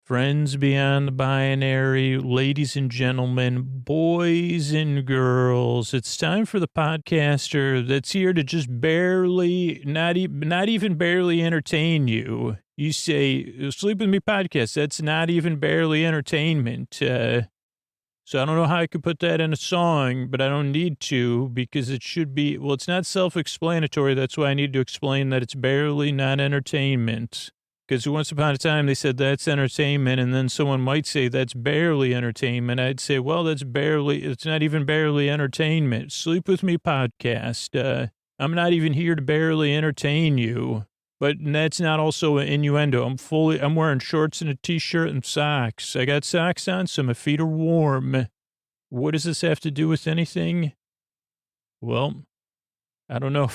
Friends beyond the binary, ladies and gentlemen, boys and girls, it's time for the podcaster that's here to just barely, not even barely entertain you. You say, Sleep With Me podcast, that's not even barely entertainment. So I don't know how I could put that in a song, but I don't need to because it should be, well, it's not self-explanatory. That's why I need to explain that it's barely not entertainment. Because once upon a time, they said that's entertainment, and then someone might say that's barely entertainment. I'd say, well, it's not even barely entertainment. Sleep With Me podcast. I'm not even here to barely entertain you. But that's not also an innuendo. I'm wearing shorts and a t-shirt and socks. I got socks on, so my feet are warm. What does this have to do with anything? Well, I don't know.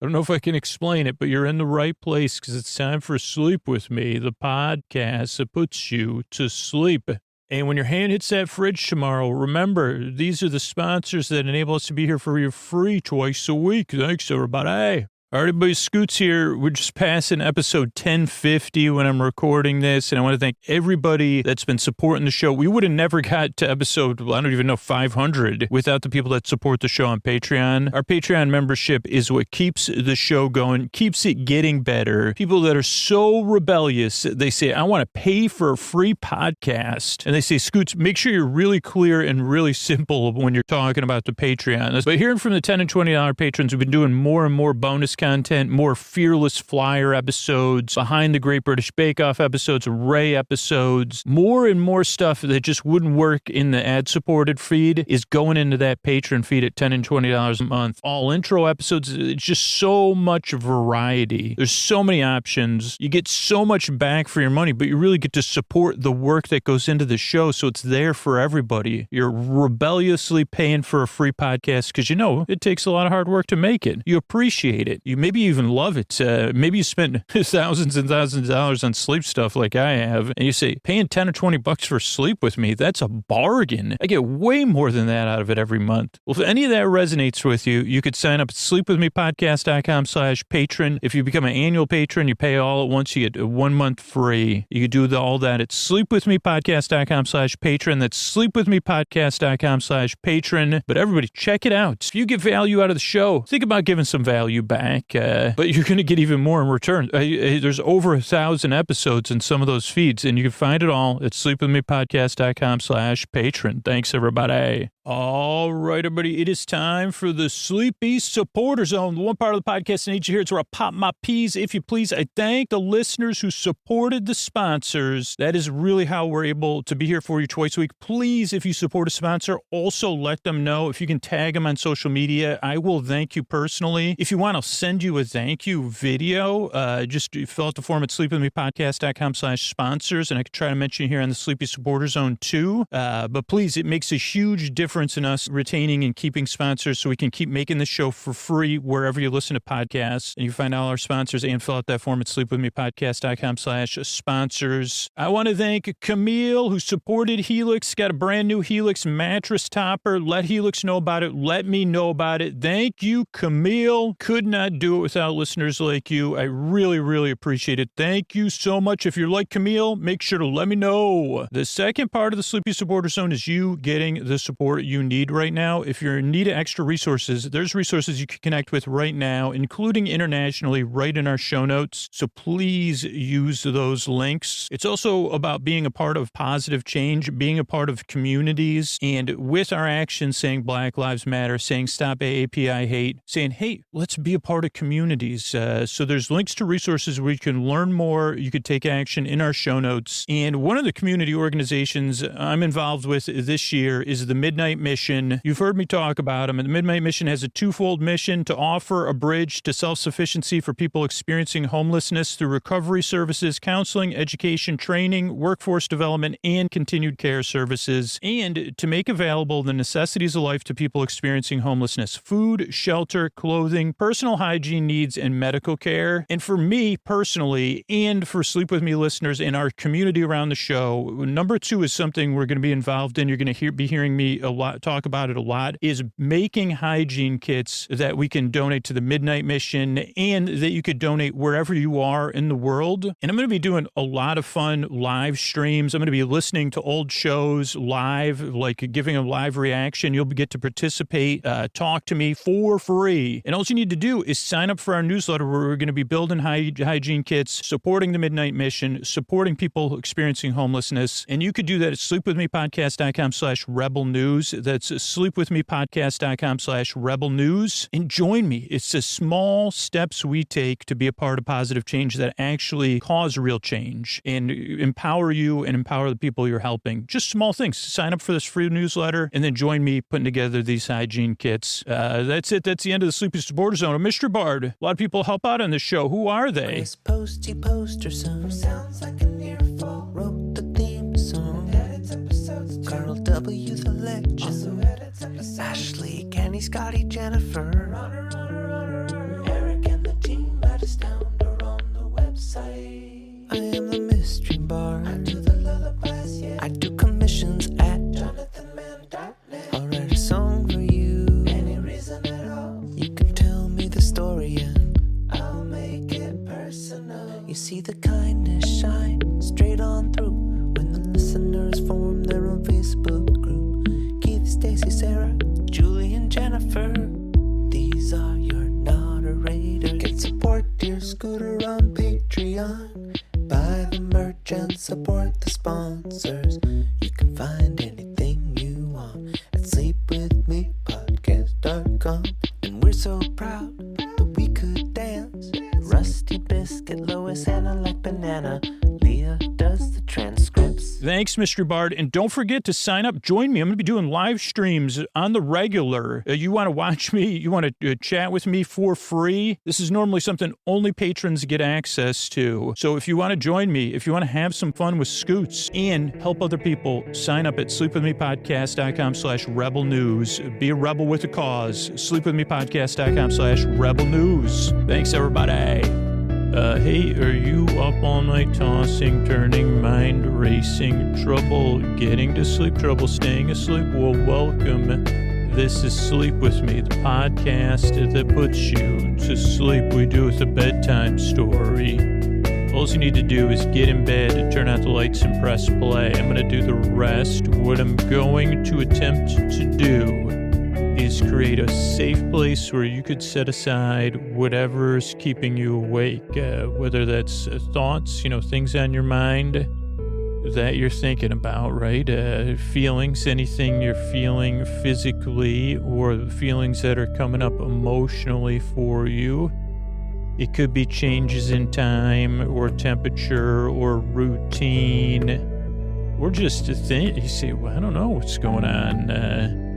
I don't know if I can explain it, but you're in the right place because it's time for Sleep With Me, the podcast that puts you to sleep. And when your hand hits that fridge tomorrow, remember, these are the sponsors that enable us to be here for you free twice a week. Thanks, everybody. All right, everybody, Scoots here. We're just passing episode 1050 when I'm recording this, and I want to thank everybody that's been supporting the show. We would have never got to episode, I don't even know, 500 without the people that support the show on Patreon. Our Patreon membership is what keeps the show going, keeps it getting better. People that are so rebellious, they say, I want to pay for a free podcast. And they say, Scoots, make sure you're really clear and really simple when you're talking about the Patreon. But hearing from the $10 and $20 patrons, we've been doing more and more bonus content, more Fearless Flyer episodes, Behind the Great British Bake Off episodes, Ray episodes, more and more stuff that just wouldn't work in the ad-supported feed is going into that Patreon feed at $10 and $20 a month. All intro episodes, it's just so much variety. There's so many options. You get so much back for your money, but you really get to support the work that goes into the show, so it's there for everybody. You're rebelliously paying for a free podcast because you know it takes a lot of hard work to make it. You appreciate it. You maybe even love it. Maybe you spent thousands and thousands of dollars on sleep stuff like I have, and you say, paying 10 or 20 bucks for Sleep With Me, that's a bargain. I get way more than that out of it every month. Well, if any of that resonates with you, you could sign up at sleepwithmepodcast.com/patron. If you become an annual patron, you pay all at once, you get 1 month free. You could do all that at sleepwithmepodcast.com/patron. That's sleepwithmepodcast.com/patron. But everybody, check it out. If you get value out of the show, think about giving some value back. But you're going to get even more in return. There's over 1,000 episodes in some of those feeds, and you can find it all at sleepwithmepodcast.com/patron. Thanks, everybody. All right, everybody, it is time for the Sleepy Supporter Zone. The one part of the podcast I need you here. It's where I pop my peas, if you please. I thank the listeners who supported the sponsors. That is really how we're able to be here for you twice a week. Please, if you support a sponsor, also let them know. If you can tag them on social media, I will thank you personally. If you want, I'll send you a thank you video. Just fill out the form at sleepwithmepodcast.com/sponsors, and I could try to mention you here on the Sleepy Supporter Zone too. But please, it makes a huge difference in us retaining and keeping sponsors so we can keep making this show for free wherever you listen to podcasts. And you find all our sponsors and fill out that form at sleepwithmepodcast.com/sponsors. I want to thank Camille, who supported Helix, got a brand new Helix mattress topper. Let Helix know about it. Let me know about it. Thank you, Camille. Could not do it without listeners like you. I really, really appreciate it. Thank you so much. If you're like Camille, make sure to let me know. The second part of the Sleepy Supporter Zone is you getting the support you need right now. If you're in need of extra resources, there's resources you can connect with right now, including internationally, right in our show notes. So please use those links. It's also about being a part of positive change, being a part of communities, and with our actions saying Black Lives Matter, saying stop AAPI hate, saying, hey, let's be a part of communities. So there's links to resources where you can learn more. You could take action in our show notes. And one of the community organizations I'm involved with this year is the Midnight Mission. You've heard me talk about them. And the Midnight Mission has a twofold mission to offer a bridge to self-sufficiency for people experiencing homelessness through recovery services, counseling, education, training, workforce development, and continued care services, and to make available the necessities of life to people experiencing homelessness: food, shelter, clothing, personal hygiene needs, and medical care. And for me personally, and for Sleep With Me listeners in our community around the show, number 2 is something we're going to be involved in. You're going to be hearing me a talk about it a lot, is making hygiene kits that we can donate to the Midnight Mission and that you could donate wherever you are in the world. And I'm going to be doing a lot of fun live streams. I'm going to be listening to old shows live, like giving a live reaction. You'll get to participate, talk to me for free. And all you need to do is sign up for our newsletter where we're going to be building hygiene kits, supporting the Midnight Mission, supporting people experiencing homelessness. And you could do that at sleepwithmepodcast.com/rebel news. That's sleepwithmepodcast.com/rebel news. And join me. It's the small steps we take to be a part of positive change that actually cause real change and empower you and empower the people you're helping. Just small things. Sign up for this free newsletter and then join me putting together these hygiene kits. That's it. That's the end of the Sleepy Supporter Zone. Mr. Bard, a lot of people help out on this show. Who are they? Chris Posty Poster Son sounds like an earful. Wrote the theme song. Edits episodes too. Carl W. the Legend. Also edits episodes. Ashley, Kenny, Scotty, Jennifer. Runner. Eric and the team at Astound are on the website. I am the mystery bard. I do the lullabies, yeah. I do commissions at jonathanmann.net. I'll write a song for you. Any reason at all. You can tell me the story and I'll make it personal. You see the kindness shine straight on through when the listeners form their own Facebook group. Keith, Stacy, Sarah, Julie, and Jennifer. These are your moderators. Get support dear Scooter on Patreon. Buy the merch and support the sponsors. You can find anything you want at sleepwithmepodcast.com. And we're so proud that we could dance. Rusty Biscuit, Lois, Anna like banana. Leah does the transcripts. Thanks, Mr. Bard. And don't forget to sign up. Join me. I'm going to be doing live streams on the regular. You want to watch me? You want to chat with me for free? This is normally something only patrons get access to. So if you want to join me, if you want to have some fun with Scoots and help other people, sign up at sleepwithmepodcast.com/rebel news. Be a rebel with a cause. Sleepwithmepodcast.com/rebel news. Thanks, everybody. Hey, are you up all night tossing, turning, mind racing, trouble getting to sleep, trouble staying asleep? Well, welcome. This is Sleep With Me, the podcast that puts you to sleep. We do with a bedtime story. All you need to do is get in bed, turn out the lights, and press play. I'm going to do the rest. What I'm going to attempt to do is create a safe place where you could set aside whatever's keeping you awake, whether that's thoughts, things on your mind that you're thinking about, right? Feelings, anything you're feeling physically or feelings that are coming up emotionally for you. It could be changes in time or temperature or routine or just a thing. You say, well, I don't know what's going on.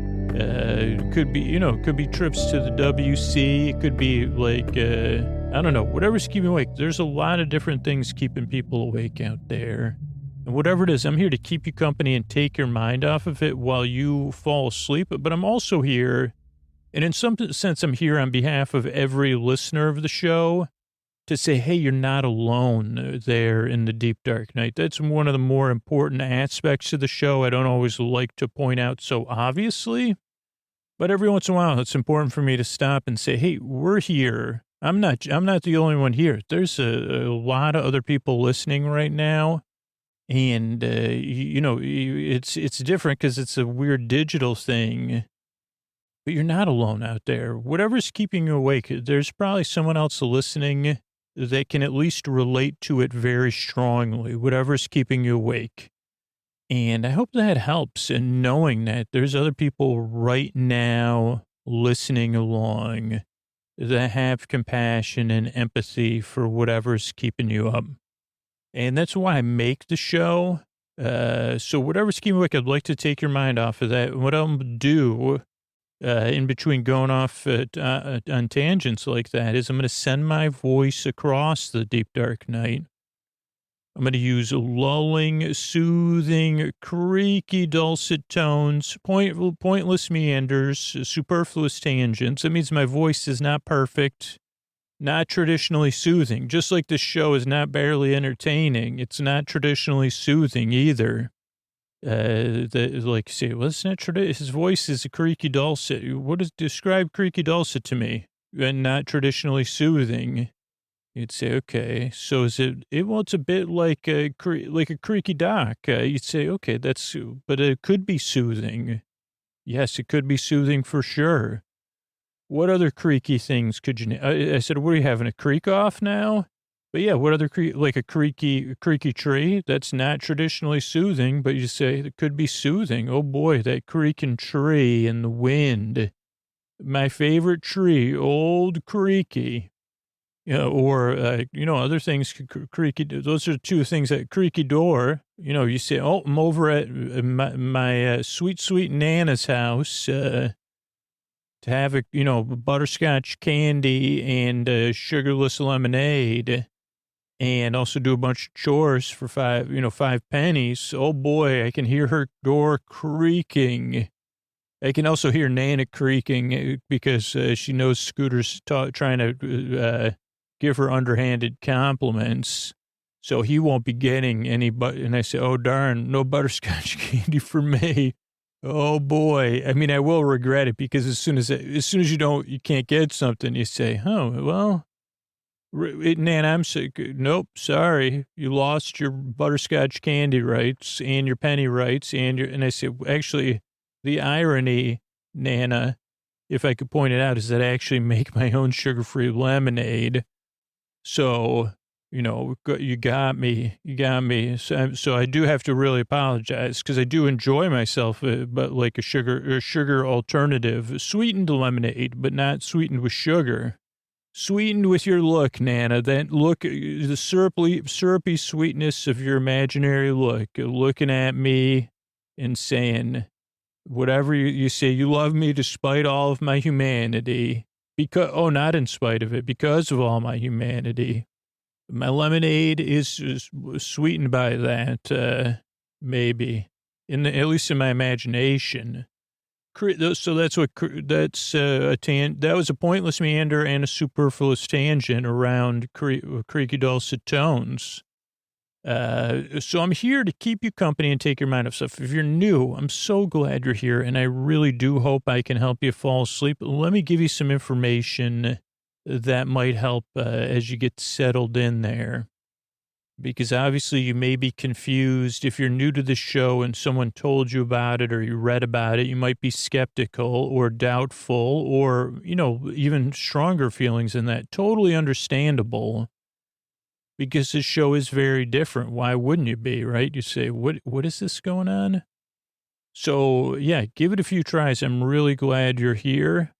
Could be trips to the WC. It could be like, I don't know, whatever's keeping you awake. There's a lot of different things keeping people awake out there. And whatever it is, I'm here to keep you company and take your mind off of it while you fall asleep. But I'm also here, and in some sense, I'm here on behalf of every listener of the show to say, hey, you're not alone there in the deep, dark night. That's one of the more important aspects of the show. I don't always like to point out so obviously, but every once in a while, it's important for me to stop and say, hey, we're here. I'm not the only one here. There's a lot of other people listening right now. And, it's different because it's a weird digital thing, but you're not alone out there. Whatever's keeping you awake, there's probably someone else listening that can at least relate to it very strongly, whatever's keeping you awake. And I hope that helps in knowing that there's other people right now listening along that have compassion and empathy for whatever's keeping you up. And that's why I make the show. So whatever's keeping you awake, I'd like to take your mind off of that. What I'm going to do in between going off on tangents like that is I'm going to send my voice across the deep, dark night. I'm going to use lulling, soothing, creaky, dulcet tones, pointless meanders, superfluous tangents. That means my voice is not perfect, not traditionally soothing. Just like this show is not barely entertaining, it's not traditionally soothing either. Like, say, well, it's not his voice is a creaky dulcet. Describe creaky dulcet to me and not traditionally soothing. You'd say, okay, so is well, it's a bit like like a creaky dock. You'd say, okay, but it could be soothing. Yes, it could be soothing for sure. What other creaky things could you, I said, what are you having, a creak off now? But yeah, what other like a creaky tree? That's not traditionally soothing, but you say it could be soothing. Oh boy, that creaking tree in the wind. My favorite tree, old creaky. Or, other things, creaky, those are two things that creaky door, you say, oh, I'm over at my sweet, sweet Nana's house, to have butterscotch candy and sugarless lemonade and also do a bunch of chores for 5 pennies. Oh boy, I can hear her door creaking. I can also hear Nana creaking because she knows Scooter's trying to give her underhanded compliments. So he won't be getting any, and I say, oh darn, no butterscotch candy for me. Oh boy. I mean, I will regret it because as soon as you can't get something, you say, oh, well, Nan, I'm sick. Nope. Sorry. You lost your butterscotch candy rights and your penny rights and I say, actually, the irony, Nana, if I could point it out, is that I actually make my own sugar-free lemonade. So, you got me. So I do have to really apologize because I do enjoy myself, but like a sugar alternative, sweetened lemonade, but not sweetened with sugar. Sweetened with your look, Nana. Then look, the syrupy sweetness of your imaginary look, looking at me and saying, whatever you say, you love me despite all of my humanity. Not in spite of it, because of all my humanity. My lemonade is sweetened by that, maybe, at least in my imagination. So that was a pointless meander and a superfluous tangent around creaky dulcet tones. So I'm here to keep you company and take your mind off stuff. If you're new, I'm so glad you're here, and I really do hope I can help you fall asleep. Let me give you some information that might help as you get settled in there. Because obviously you may be confused. If you're new to the show and someone told you about it or you read about it, you might be skeptical or doubtful or, even stronger feelings than that. Totally understandable. Because this show is very different. Why wouldn't you be, right? You say, what is this going on? So, yeah, give it a few tries. I'm really glad you're here.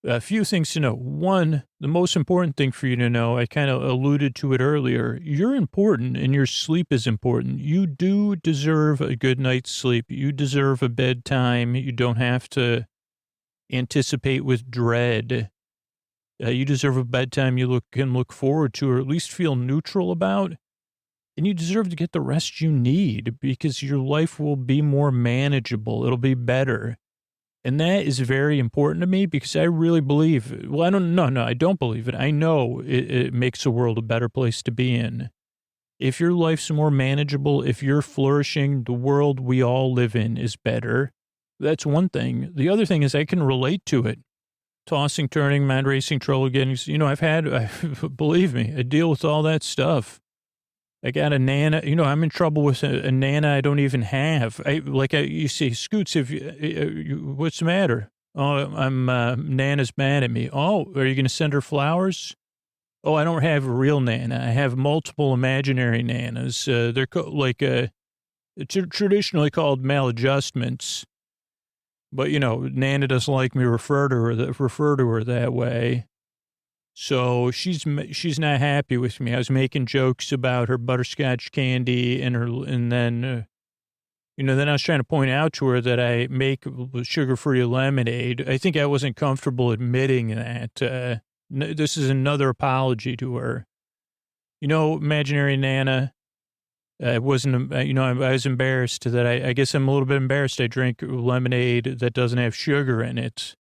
A few things to know. One, the most important thing for you to know, I kind of alluded to it earlier. You're important and your sleep is important. You do deserve a good night's sleep. You deserve a bedtime. You don't have to anticipate with dread. You deserve a bedtime you can look forward to or at least feel neutral about. And you deserve to get the rest you need because your life will be more manageable. It'll be better. And that is very important to me because I really believe, I don't believe it. I know it makes the world a better place to be in. If your life's more manageable, if you're flourishing, the world we all live in is better. That's one thing. The other thing is I can relate to it. Tossing, turning, mind racing, trouble getting, believe me, I deal with all that stuff. I got a Nana, I'm in trouble with a Nana I don't even have. You say, Scoots, what's the matter? Oh, Nana's mad at me. Oh, are you going to send her flowers? Oh, I don't have a real Nana. I have multiple imaginary Nanas. They're traditionally called maladjustments. But, Nana doesn't like me refer to her that way. So she's not happy with me. I was making jokes about her butterscotch candy and then I was trying to point out to her that I make sugar-free lemonade. I think I wasn't comfortable admitting that. This is another apology to her. Imaginary Nana, I wasn't, I was embarrassed that I guess I'm a little bit embarrassed I drink lemonade that doesn't have sugar in it.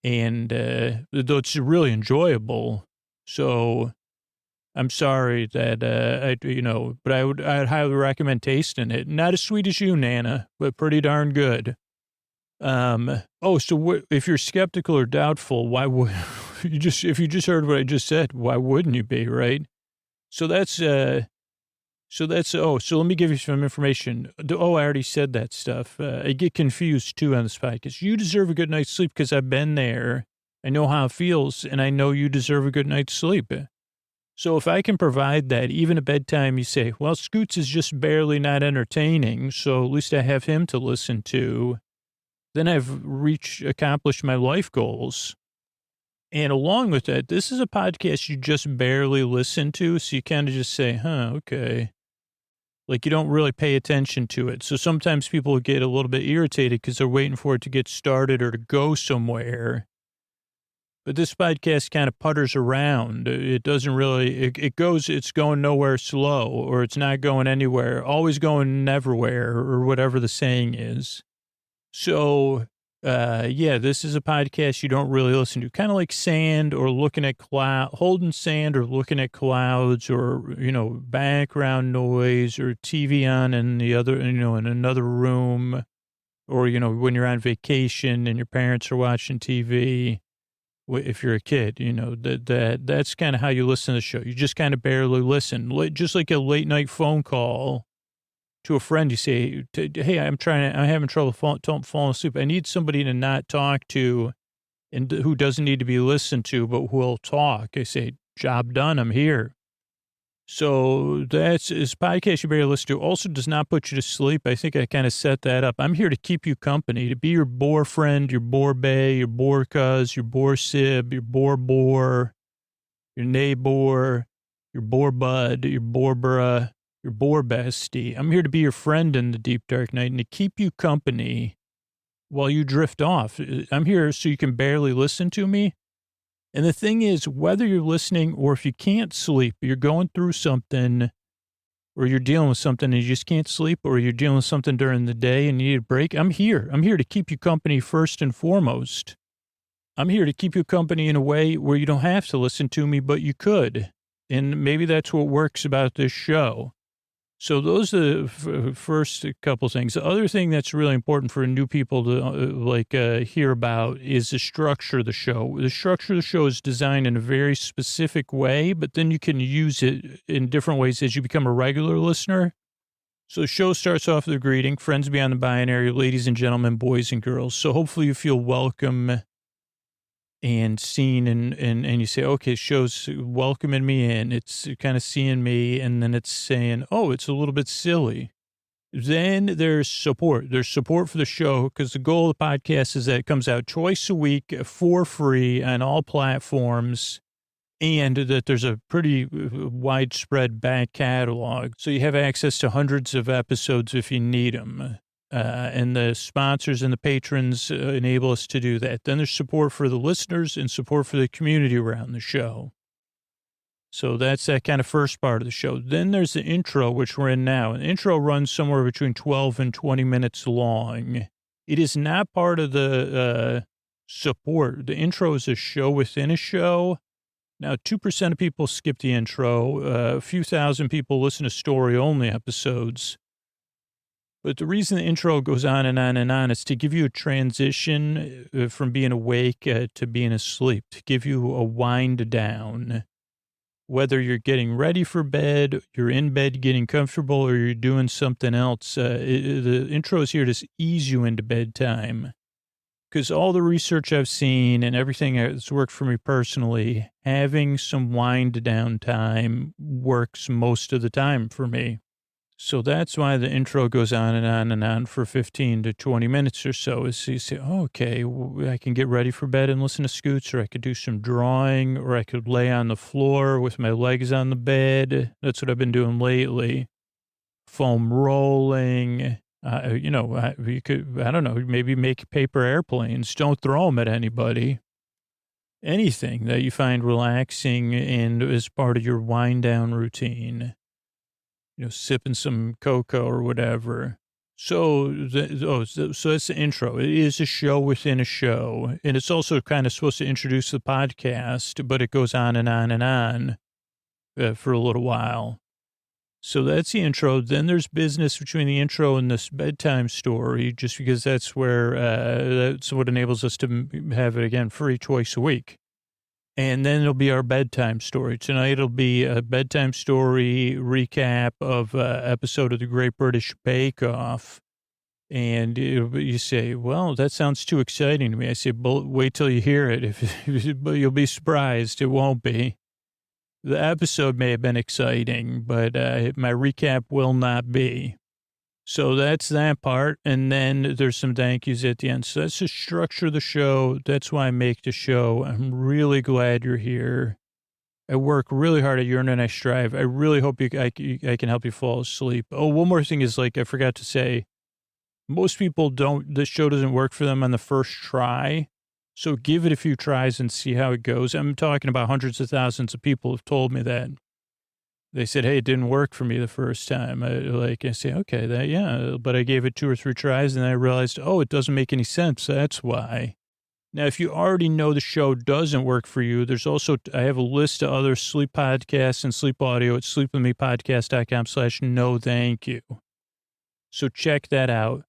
And though it's really enjoyable. So I'm sorry that, but I'd highly recommend tasting it. Not as sweet as you, Nana, but pretty darn good. If you're skeptical or doubtful, why would if you just heard what I just said, why wouldn't you be, right? So so let me give you some information. I already said that stuff. I get confused too on this podcast. You deserve a good night's sleep because I've been there. I know how it feels, and I know you deserve a good night's sleep. So if I can provide that, even at bedtime, you say, well, Scoots is just barely not entertaining, so at least I have him to listen to. Then I've accomplished my life goals. And along with that, this is a podcast you just barely listen to, so you kind of just say, okay. Like you don't really pay attention to it. So sometimes people get a little bit irritated because they're waiting for it to get started or to go somewhere. But this podcast kind of putters around. It doesn't really, it's going nowhere slow, or it's not going anywhere, always going neverwhere, or whatever the saying is. So, this is a podcast you don't really listen to. Kind of like sand or looking at holding sand or looking at clouds, or, background noise, or TV on in the other, in another room, or, when you're on vacation and your parents are watching TV. If you're a kid, that's kind of how you listen to the show. You just kind of barely listen, just like a late night phone call to a friend. You say, hey, I'm having trouble falling asleep. I need somebody to not talk to and who doesn't need to be listened to, but who will talk. I say, job done. I'm here. So that's this podcast you better listen to. Also does not put you to sleep. I think I kind of set that up. I'm here to keep you company, to be your bore friend, your bore bae, your bore cuz, your bore sib, your bore, your neighbor, your bore bud, your bore bruh, your bore bestie. I'm here to be your friend in the deep dark night and to keep you company while you drift off. I'm here so you can barely listen to me. And the thing is, whether you're listening or if you can't sleep, you're going through something, or you're dealing with something and you just can't sleep, or you're dealing with something during the day and you need a break, I'm here. I'm here to keep you company first and foremost. I'm here to keep you company in a way where you don't have to listen to me, but you could. And maybe that's what works about this show. So those are the first couple things. The other thing that's really important for new people to hear about is the structure of the show. The structure of the show is designed in a very specific way, but then you can use it in different ways as you become a regular listener. So the show starts off with a greeting, friends beyond the binary, ladies and gentlemen, boys and girls. So hopefully you feel welcome and seen, and you say, okay, show's welcoming me in. It's kind of seeing me, and then it's saying, oh, it's a little bit silly. Then there's support. There's support for the show because the goal of the podcast is that it comes out twice a week for free on all platforms, and that there's a pretty widespread back catalog. So you have access to hundreds of episodes if you need them. And the sponsors and the patrons enable us to do that. Then there's support for the listeners and support for the community around the show. So that's that kind of first part of the show. Then there's the intro, which we're in now. The intro runs somewhere between 12 and 20 minutes long. It is not part of the support. The intro is a show within a show. Now, 2% of people skip the intro. A few thousand people listen to story-only episodes. But the reason the intro goes on and on and on is to give you a transition from being awake to being asleep, to give you a wind down. Whether you're getting ready for bed, you're in bed getting comfortable, or you're doing something else, the intro is here to ease you into bedtime. Because all the research I've seen and everything that's worked for me personally, having some wind down time works most of the time for me. So that's why the intro goes on and on and on for 15 to 20 minutes or so. Is you say, oh, okay, I can get ready for bed and listen to Scoots, or I could do some drawing, or I could lay on the floor with my legs on the bed. That's what I've been doing lately. Foam rolling. You could, I don't know, maybe make paper airplanes. Don't throw them at anybody. Anything that you find relaxing and is part of your wind down routine. Sipping some cocoa or whatever. So that's the intro. It is a show within a show. And it's also kind of supposed to introduce the podcast, but it goes on and on and on. for a little while. So that's the intro. Then there's business between the intro and this bedtime story, just because that's where that's what enables us to have it, again, free twice a week. And then it'll be our bedtime story. Tonight it'll be a bedtime story recap of episode of the Great British Bake Off. And you say, well, that sounds too exciting to me. I say, wait till you hear it. But you'll be surprised. It won't be. The episode may have been exciting, but my recap will not be. So that's that part. And then there's some thank yous at the end. So that's the structure of the show. That's why I make the show. I'm really glad you're here. I work really hard at Yearn and I Strive. I really hope I can help you fall asleep. Oh, one more thing is, like, I forgot to say, most people this show doesn't work for them on the first try. So give it a few tries and see how it goes. I'm talking about hundreds of thousands of people have told me that. They said, hey, it didn't work for me the first time. I say, okay, yeah. But I gave it 2 or 3 tries and I realized, oh, it doesn't make any sense. That's why. Now, if you already know the show doesn't work for you, there's also, I have a list of other sleep podcasts and sleep audio at sleepwithmepodcast.com/no thank you. So check that out.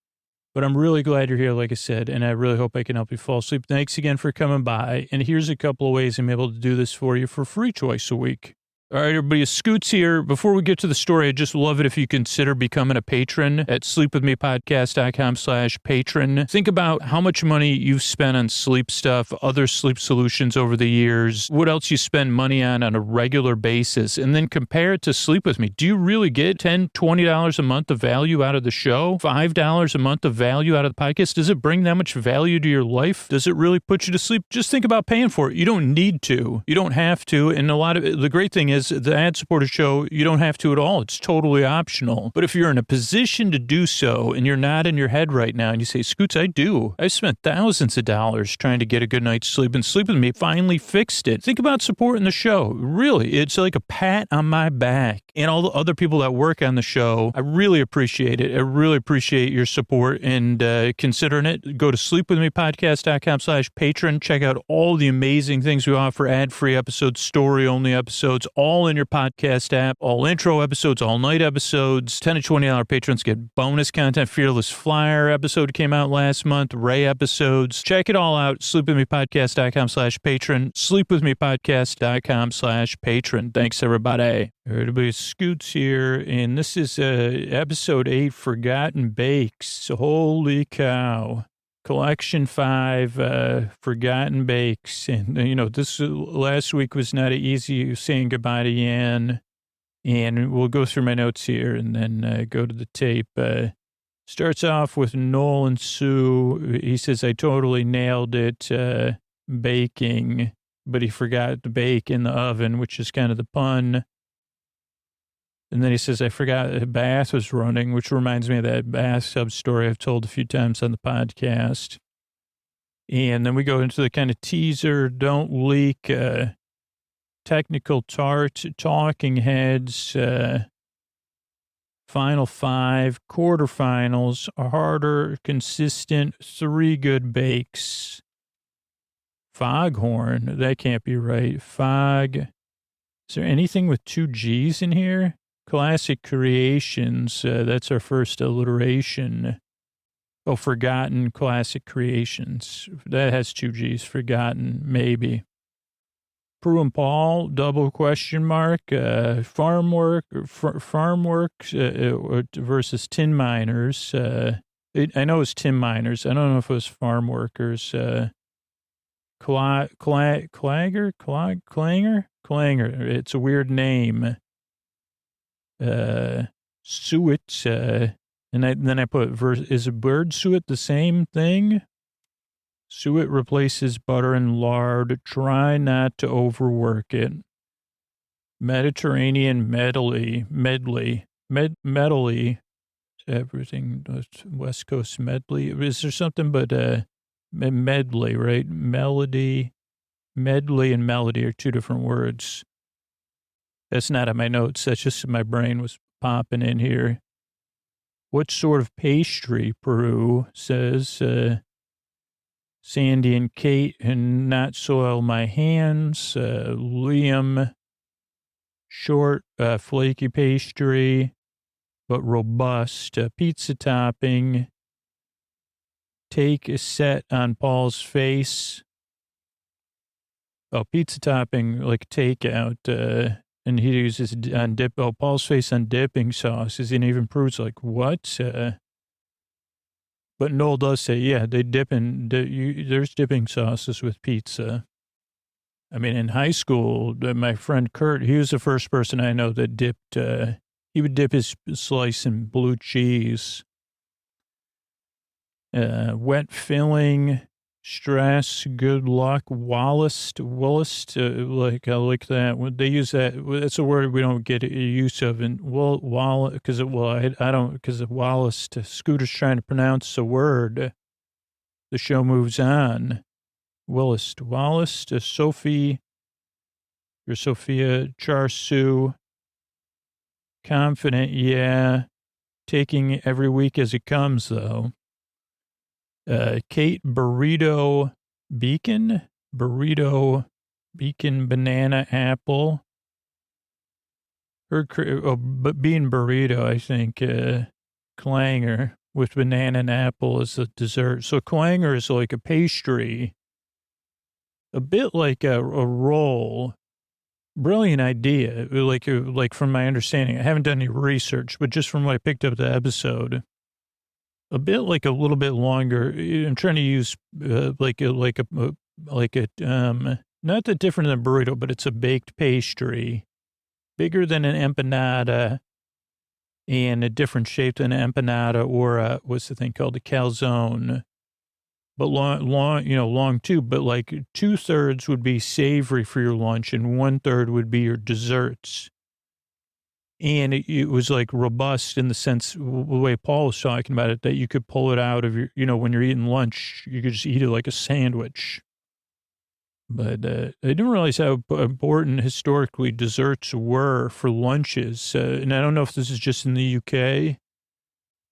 But I'm really glad you're here, like I said, and I really hope I can help you fall asleep. Thanks again for coming by. And here's a couple of ways I'm able to do this for you for free twice a week. All right, everybody, Scoots here. Before we get to the story, I'd just love it if you consider becoming a patron at sleepwithmepodcast.com/patron. Think about how much money you've spent on sleep stuff, other sleep solutions over the years, what else you spend money on a regular basis, and then compare it to Sleep With Me. Do you really get $10, $20 a month of value out of the show? $5 a month of value out of the podcast? Does it bring that much value to your life? Does it really put you to sleep? Just think about paying for it. You don't need to. You don't have to. And the great thing is, the ad-supported show, you don't have to at all. It's totally optional. But if you're in a position to do so and you're not in your head right now and you say, Scoots, I do. I've spent thousands of dollars trying to get a good night's sleep, and Sleep With Me finally fixed it. Think about supporting the show. Really, it's like a pat on my back. And all the other people that work on the show, I really appreciate it. I really appreciate your support and considering it. Go to sleepwithmepodcast.com/patron. Check out all the amazing things we offer: ad-free episodes, story-only episodes, all in your podcast app, all intro episodes, all night episodes. $10 to $20 patrons get bonus content. Fearless Flyer episode came out last month. Ray episodes. Check it all out. Sleepwithmepodcast.com/patron. Sleepwithmepodcast.com/patron. Thanks, everybody. Everybody, Scoots here, and this is episode 8, Forgotten Bakes. Holy cow. Collection 5, Forgotten Bakes. And, this last week was not easy saying goodbye to Yan. And we'll go through my notes here and then go to the tape. Starts off with Noel and Sue. He says, I totally nailed it, baking, but he forgot to bake in the oven, which is kind of the pun. And then he says, I forgot the bath was running, which reminds me of that bathtub story I've told a few times on the podcast. And then we go into the kind of teaser, don't leak, technical Tart, talking heads, final 5, quarterfinals, harder, consistent, 3 good bakes. Foghorn, that can't be right. Fog. Is there anything with 2 G's in here? Classic Creations, that's our first alliteration. Oh, Forgotten Classic Creations. That has 2 G's. Forgotten, maybe. Prue and Paul, double question mark. Farm work versus tin miners. I know it's tin miners. I don't know if it was farm workers. Clanger? It's a weird name. Suet, and then I put is a bird suet the same thing? Suet replaces butter and lard. Try not to overwork it. Mediterranean medley, everything, West Coast medley. Is there something but medley, right? Medley and melody are 2 different words. That's not on my notes. That's just my brain was popping in here. What sort of pastry, Peru, says Sandy and Kate, and not soil my hands. Liam, short, flaky pastry, but robust. Pizza topping. Take a set on Paul's face. Oh, pizza topping, like takeout. And he uses on dip. Oh, Paul's face on dipping sauces. And even proves like, what? But Noel does say, yeah, they dip in, there's dipping sauces with pizza. I mean, in high school, my friend Kurt, he was the first person I know that dipped, he would dip his slice in blue cheese. Wet filling, stress, good luck, Wallace, like, I like that. They use that, that's a word we don't get use of. And because I don't, because Wallace, Scooter's trying to pronounce a word. The show moves on. Wallace, Sophia Char Sue, confident, yeah, taking every week as it comes, though. Kate Burrito Beacon, banana, apple. But being burrito, I think, clanger with banana and apple is a dessert. So clanger is like a pastry, a bit like a roll. Brilliant idea. Like from my understanding, I haven't done any research, but just from what I picked up the episode, a bit like a little bit longer. I'm trying to use not that different than a burrito, but it's a baked pastry, bigger than an empanada, and a different shape than an empanada or what's the thing called, a calzone, but long too. But like 2/3 would be savory for your lunch, and 1/3 would be your desserts. And it was like robust in the sense, the way Paul was talking about it, that you could pull it out of your, when you're eating lunch, you could just eat it like a sandwich. But I didn't realize how important historically desserts were for lunches. And I don't know if this is just in the UK,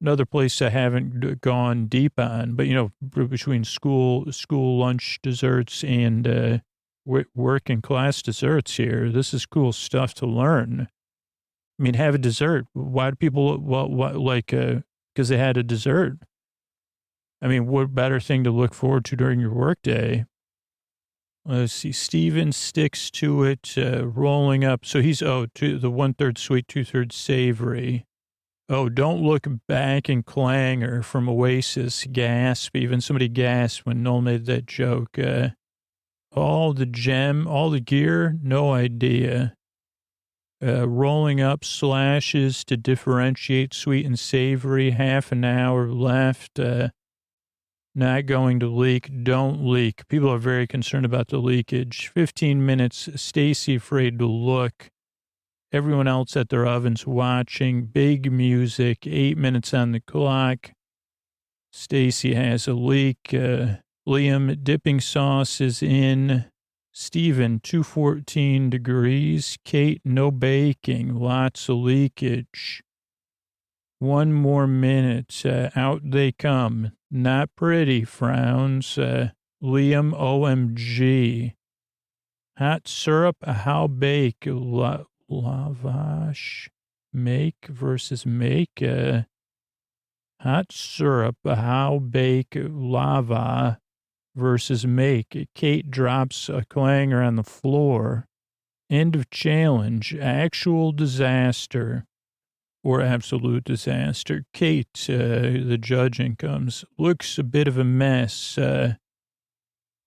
another place I haven't gone deep on, but, between school lunch desserts and working class desserts here, this is cool stuff to learn. I mean, have a dessert. Why do people, because they had a dessert. I mean, what better thing to look forward to during your workday? Let's see. Steven sticks to it, rolling up. So he's, to the 1/3 sweet, 2/3 savory. Oh, don't look back and clanger from Oasis. Gasp. Even somebody gasped when Noel made that joke. All the gear, no idea. Rolling up slashes to differentiate sweet and savory. Half an hour left. Not going to leak. Don't leak. People are very concerned about the leakage. 15 minutes. Stacy afraid to look. Everyone else at their ovens watching. Big music. 8 minutes on the clock. Stacy has a leak. Liam, dipping sauce is in. Stephen, 214 degrees. Kate, no baking. Lots of leakage. 1 more minute. Out they come. Not pretty. Frowns. Liam, OMG. Hot syrup, how bake? Lavash. Make versus make. Hot syrup, how bake? Lava versus make. Kate drops a clanger on the floor. End of challenge. Actual disaster or absolute disaster. Kate, the judging comes. Looks a bit of a mess.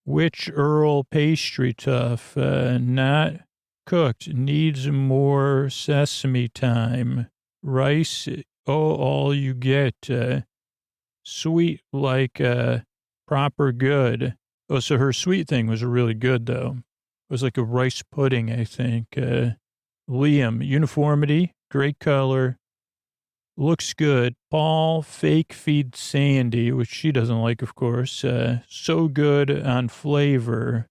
Which Earl pastry tough? Not cooked. Needs more sesame time. Rice, all you get. Sweet like proper good. Oh, so her sweet thing was really good, though. It was like a rice pudding, I think. Liam, uniformity, great color, looks good. Paul, fake feed Sandy, which she doesn't like, of course. So good on flavor.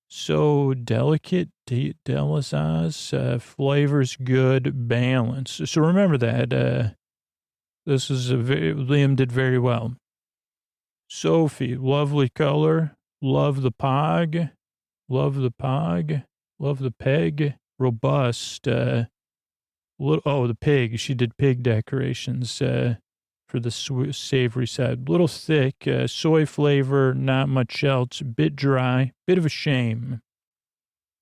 So delicate, delicate, flavor's good, balance. So remember that. This is Liam did very well. Sophie, lovely color. Love the peg. robust. The pig. She did pig decorations for the savory side. Little thick, soy flavor, not much else. Bit dry, bit of a shame.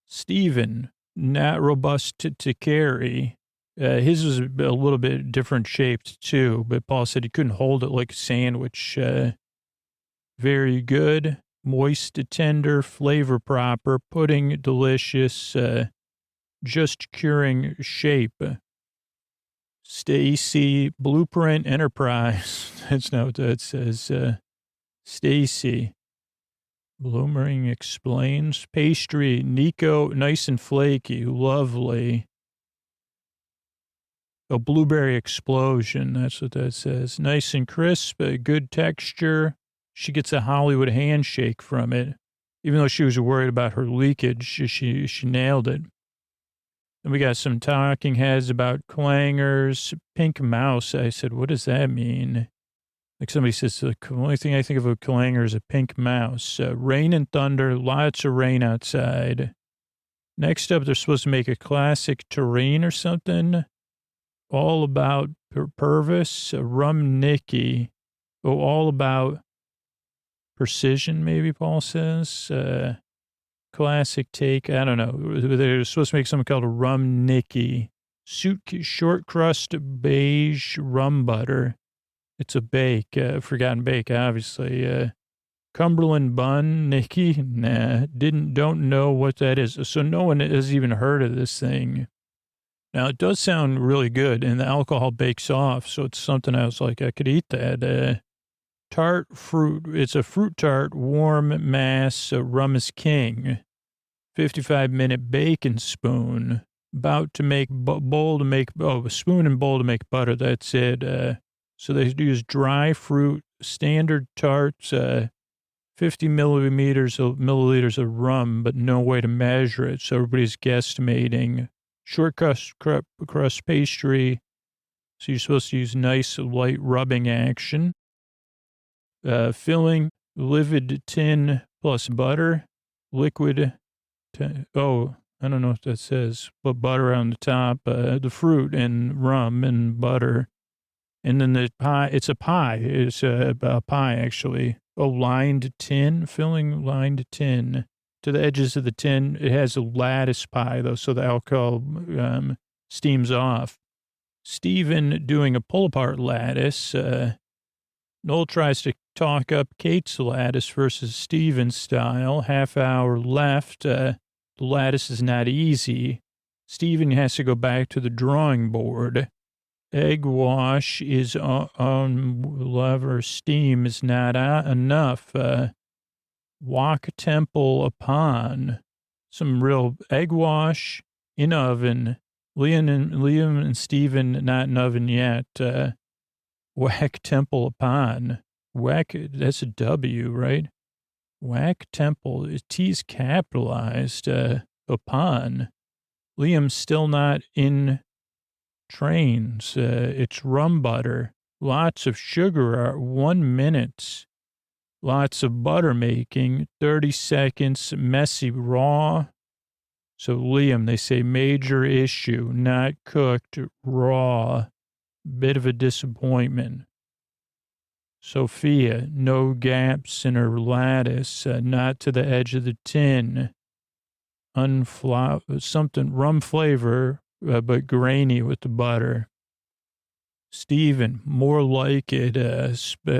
Steven, not robust to carry. His was a little bit different shaped too, but Paul said he couldn't hold it like a sandwich. Very good. Moist, tender, flavor proper, pudding, delicious, just curing shape. Stacy, Blueprint Enterprise. That's not what that says. Stacy. Bloomering explains. Pastry, Nico, nice and flaky, lovely. A blueberry explosion, that's what that says. Nice and crisp, a good texture. She gets a Hollywood handshake from it. Even though she was worried about her leakage, she nailed it. And we got some talking heads about clangers. Pink mouse. I said, what does that mean? Like somebody says, the only thing I think of a clanger is a pink mouse. Rain and thunder, lots of rain outside. Next up, they're supposed to make a classic terrine or something. All about Purvis, Rum Nicky. Oh, all about precision, maybe Paul says. Classic take. I don't know. They're supposed to make something called a Rum Nicky. Short crust beige rum butter. It's a bake, forgotten bake, obviously. Cumberland bun, Nicky? Nah, don't know what that is. So no one has even heard of this thing. Now, it does sound really good, and the alcohol bakes off, so it's something I was like, I could eat that. Tart fruit, it's a fruit tart, warm mass, rum is king. 55-minute bacon spoon. About to make a spoon and bowl to make butter, that's it. So they use fruit, standard tarts, 50 milliliters of rum, but no way to measure it. So everybody's guesstimating. Short crust pastry. So you're supposed to use nice light rubbing action. Filling, livid tin plus butter, liquid. I don't know what that says, but butter on the top, the fruit and rum and butter. And then the pie, it's a pie. It's a pie, actually. Lined tin, filling lined tin. To the edges of the tin, it has a lattice pie, though, so the alcohol steams off. Stephen doing a pull-apart lattice. Noel tries to talk up Kate's lattice versus Stephen's style. Half hour left. The lattice is not easy. Stephen has to go back to the drawing board. Egg wash is on lever. Steam is not enough. Wok temple upon. Some real egg wash in oven. Liam and Stephen not in oven yet. Whack temple upon. Whack, that's a W, right? Whack temple. T's capitalized. Upon. Liam's still not in trains. It's rum butter. Lots of sugar. 1 minute. Lots of butter making. 30 seconds. Messy raw. So Liam, they say major issue. Not cooked. Raw. Bit of a disappointment. Sophia, no gaps in her lattice. Not to the edge of the tin. Something rum flavor, but grainy with the butter. Stephen, more like it,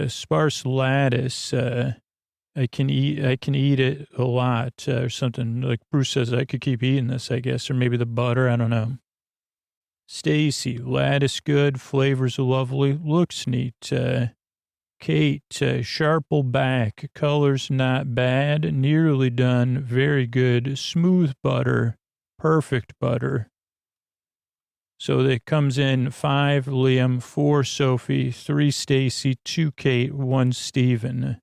sparse lattice. I can eat it a lot, or something. Like Bruce says, I could keep eating this, I guess, or maybe the butter, I don't know. Stacy, lattice good, flavors lovely, looks neat. Kate, sharple back, colors not bad, nearly done, very good, smooth butter, perfect butter. So it comes in 5 Liam, 4 Sophie, 3 Stacy, 2 Kate, 1 Stephen.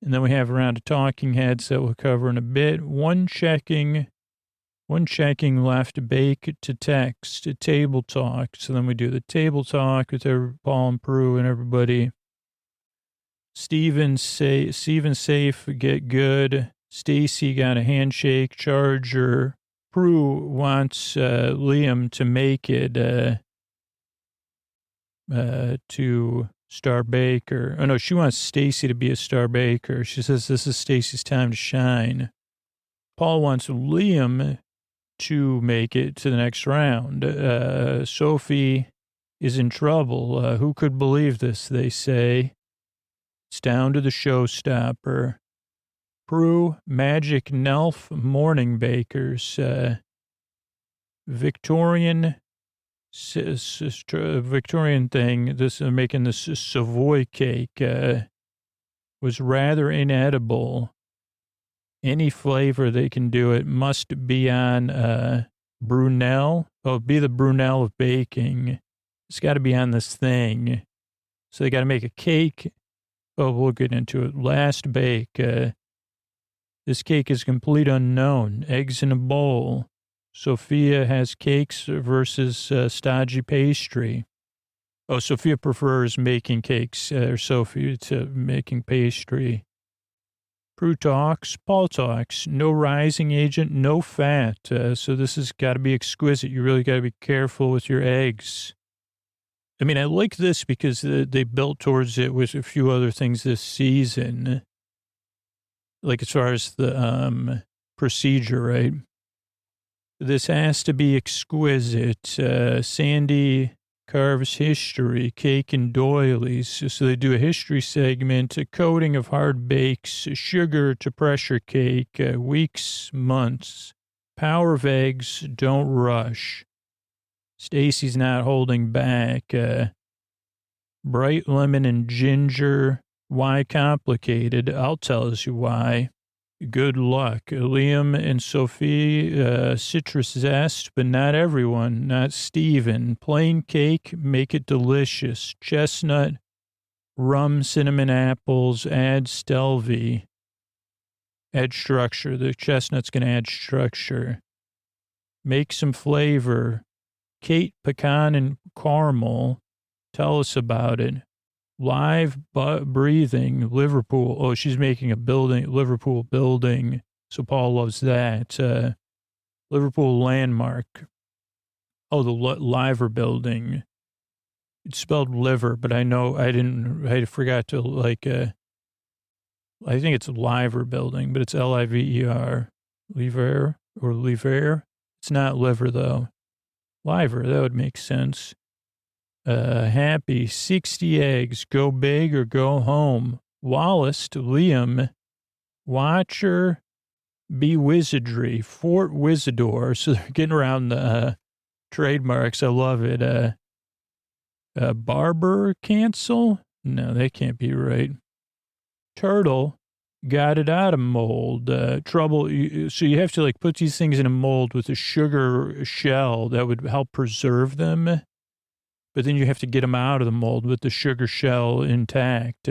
And then we have a round of talking heads that we'll cover in a bit. One checking left, bake to text, table talk. So then we do the table talk with Paul and Prue and everybody. Steven safe, get good. Stacy got a handshake, charger, Prue wants Liam to make it to star baker. Oh, no, she wants Stacy to be a star baker. She says this is Stacy's time to shine. Paul wants Liam to make it to the next round. Sophie is in trouble. Who could believe this, they say. It's down to the showstopper. Prue, Magic Nelf, Morning Bakers, Victorian thing, this making this Savoy cake, was rather inedible. Any flavor they can do it must be on Brunel. Oh, be the Brunel of baking. It's got to be on this thing. So they got to make a cake. Oh, we'll get into it. Last bake. This cake is complete unknown. Eggs in a bowl. Sophia has cakes versus stodgy pastry. Oh, Sophia prefers making cakes, or Sophie to making pastry. Prue talks, Paul talks. No rising agent, no fat. So this has got to be exquisite. You really got to be careful with your eggs. I mean, I like this because they built towards it with a few other things this season. Like as far as the procedure, right? This has to be exquisite. Sandy carves history, cake and doilies. So they do a history segment, a coating of hard bakes, sugar to pressure cake, weeks, months. Power of eggs, don't rush. Stacy's not holding back. Bright lemon and ginger. Why complicated? I'll tell you why. Good luck. Liam and Sophie, citrus zest, but not everyone, not Steven. Plain cake, make it delicious. Chestnut, rum, cinnamon, apples, add Stelvy. Add structure. The chestnut's going to add structure. Make some flavor. Kate, pecan, and caramel. Tell us about it. Live breathing, Liverpool. Oh, she's making a building, Liverpool building. So Paul loves that. Liverpool landmark. Oh, the Liver building. It's spelled liver, but I forgot to I think it's Liver building, but it's Liver. Liver or Liver. It's not liver though. Liver, that would make sense. Happy 60 eggs, go big or go home. Wallace to Liam, Watcher, be wizardry, Fort Wizardor. So they're getting around the trademarks. I love it. Barber cancel? No, that can't be right. Turtle got it out of mold. Trouble. So you have to put these things in a mold with a sugar shell that would help preserve them. But then you have to get them out of the mold with the sugar shell intact.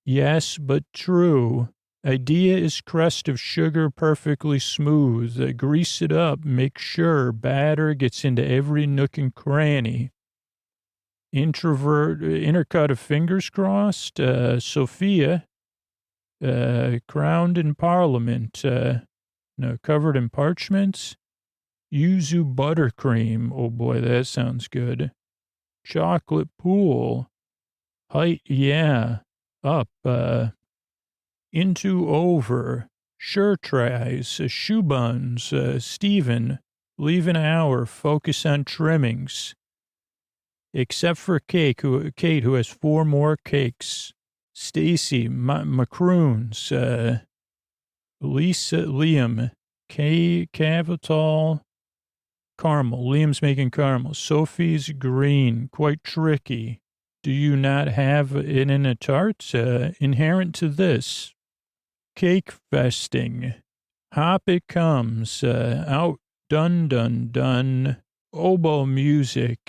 Yes, but true. Idea is crust of sugar perfectly smooth. Grease it up. Make sure batter gets into every nook and cranny. Intercut of fingers crossed. Sophia, crowned in parliament. Covered in parchments. Yuzu buttercream. Oh boy, that sounds good. Chocolate pool. Height, yeah. Up, into over. Sure tries. Shoe buns. Stephen, leave an hour. Focus on trimmings. Except for Kate, who has 4 more cakes. Stacy, macaroons. Lisa, Liam, Cavitol. Caramel. Liam's making caramel. Sophie's green. Quite tricky. Do you not have it in a tart? Inherent to this. Cake festing. Hop it comes. Out. Dun, dun, dun. Oboe music.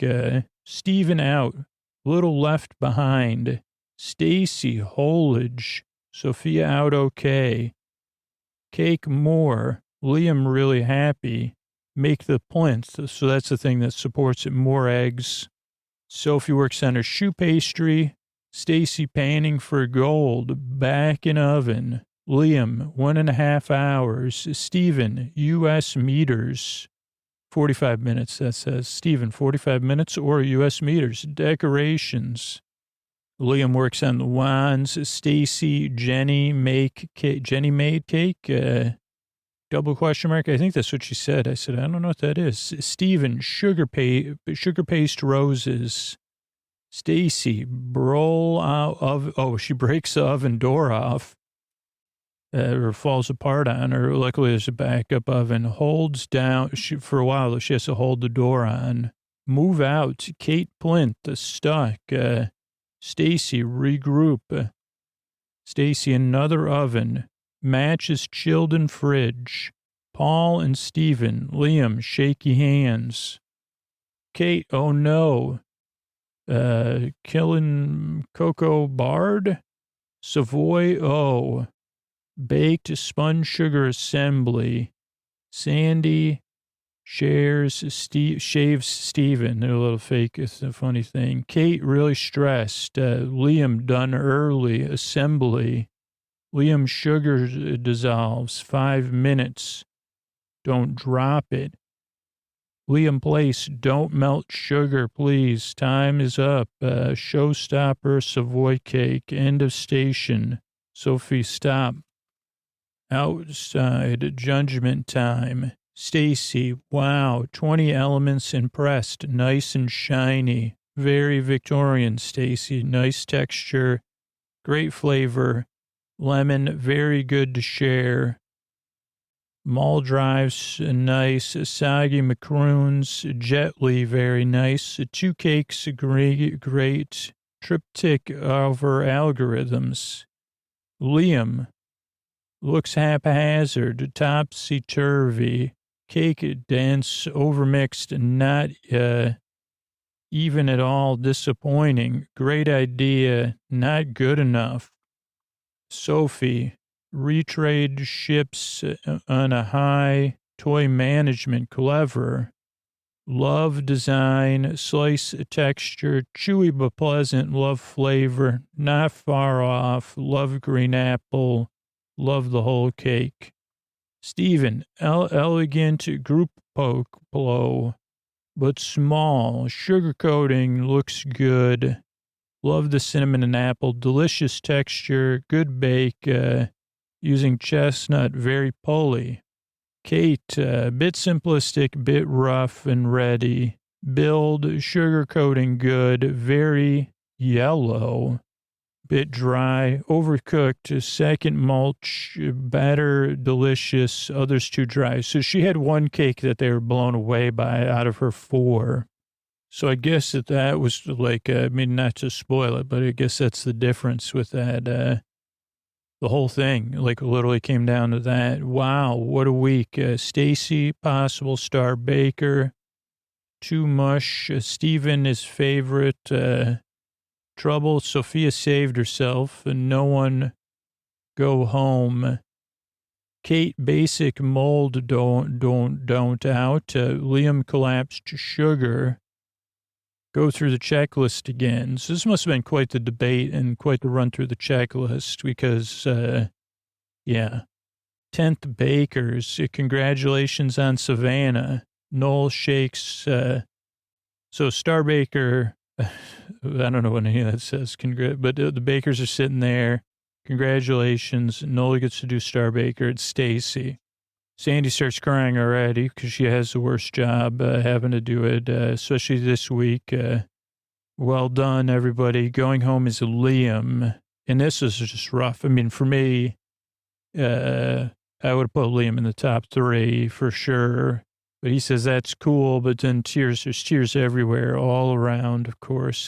Stephen out. Little left behind. Stacy, holage. Sophia out okay. Cake more. Liam really happy. Make the plinth. So that's the thing that supports it. More eggs. Sophie works on her shoe pastry. Stacy panning for gold. Back in oven. Liam, 1.5 hours. Stephen, U.S. meters, 45 minutes. That says Stephen, 45 minutes or U.S. meters. Decorations. Liam works on the wands. Stacy, Jenny made cake. Double question mark. I think that's what she said. I said, I don't know what that is. Stephen, sugar paste roses. Stacy, roll out of, she breaks the oven door off. Or falls apart on her. Luckily, there's a backup oven. Holds down. For a while, she has to hold the door on. Move out. Kate Plint, stuck. Stacy, regroup. Stacy, another oven. Matches chilled in fridge. Paul and Stephen. Liam, shaky hands. Kate, oh no. Killing Cocoa Bard. Savoy, oh. Baked sponge sugar assembly. Sandy shaves Steven. They're a little fake. It's a funny thing. Kate really stressed. Liam done early. Assembly. Liam sugar dissolves. 5 minutes. Don't drop it. Liam Place, don't melt sugar, please. Time is up. Showstopper, Savoy cake. End of station. Sophie, stop. Outside, judgment time. Stacy, wow, 20 elements impressed. Nice and shiny. Very Victorian, Stacy. Nice texture. Great flavor. Lemon, very good to share. Mall drives, nice. Soggy macaroons, gently, very nice. 2 cakes, great. Triptych over algorithms. Liam, looks haphazard, topsy-turvy. Cake dense, overmixed, not even at all disappointing. Great idea, not good enough. Sophie, retrade ships on a high. Toy management, clever. Love design, slice texture, chewy but pleasant. Love flavor, not far off. Love green apple. Love the whole cake. Stephen, elegant group poke blow, but small. Sugar coating looks good. Love the cinnamon and apple. Delicious texture. Good bake. Using chestnut. Very pulley. Kate, bit simplistic, bit rough and ready. Build. Sugar coating good. Very yellow. Bit dry, overcooked, second mulch, batter, delicious, others too dry. So she had 1 cake that they were blown away by out of her 4. So I guess that was like, I mean, not to spoil it, but I guess that's the difference with that. The whole thing, like, literally came down to that. Wow, what a week. Stacy, possible star baker. Too mush. Stephen, his favorite. Trouble. Sophia saved herself and no one go home. Kate, basic mold don't out. Liam collapsed sugar. Go through the checklist again. So this must have been quite the debate and quite the run through the checklist because, 10th bakers. Congratulations on Savannah. Noel shakes. So Star Baker. I don't know what any of that says, but the bakers are sitting there. Congratulations. Nola gets to do Star Baker. It's Stacy. Sandy starts crying already because she has the worst job having to do it, especially this week. Well done, everybody. Going home is Liam. And this is just rough. I mean, for me, I would have put Liam in the top 3 for sure. But he says that's cool, but then there's tears everywhere, all around, of course.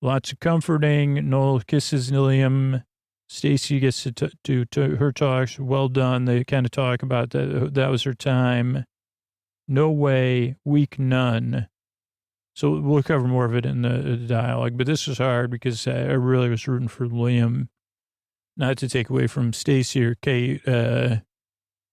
Lots of comforting. Noel kisses Liam. Stacy gets to do her talks. Well done. They kind of talk about that. That was her time. No way. Week none. So we'll cover more of it in the dialogue. But this was hard because I really was rooting for Liam. Not to take away from Stacy or Kate.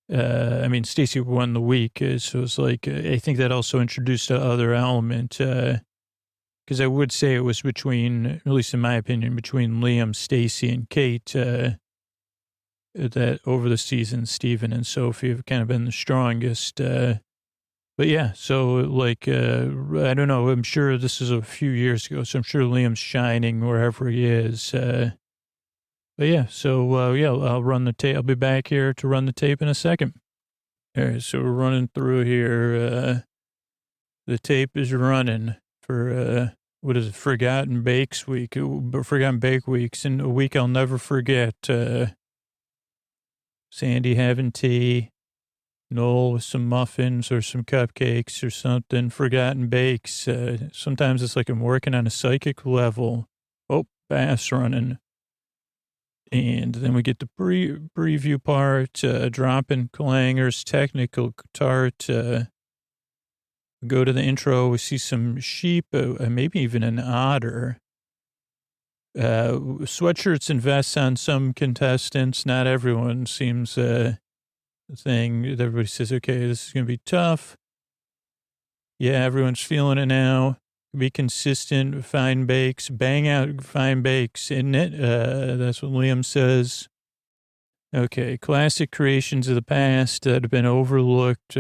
I mean, Stacy won the week, so it's like, I think that also introduced the other element, because I would say it was between, at least in my opinion, between Liam, Stacy, and Kate, that over the season, Stephen and Sophie have kind of been the strongest. But yeah, so like, I don't know. I'm sure this is a few years ago, so I'm sure Liam's shining wherever he is. But yeah, so yeah, I'll run the tape. I'll be back here to run the tape in a second. All right, so we're running through here. The tape is running for what is it? Forgotten Bakes Week, Forgotten Bake Weeks, and a week I'll never forget. Sandy having tea, Noel with some muffins or some cupcakes or something. Forgotten Bakes. Sometimes it's like I'm working on a psychic level. Oh, bass running. And then we get the preview part, dropping clangers, technical Tart. Go to the intro, we see some sheep, maybe even an otter. Sweatshirts and vests on some contestants. Not everyone seems the thing. Everybody says, okay, this is going to be tough. Yeah, everyone's feeling it now. Be consistent, fine bakes, bang out fine bakes, isn't it? That's what Liam says. Okay, classic creations of the past that have been overlooked.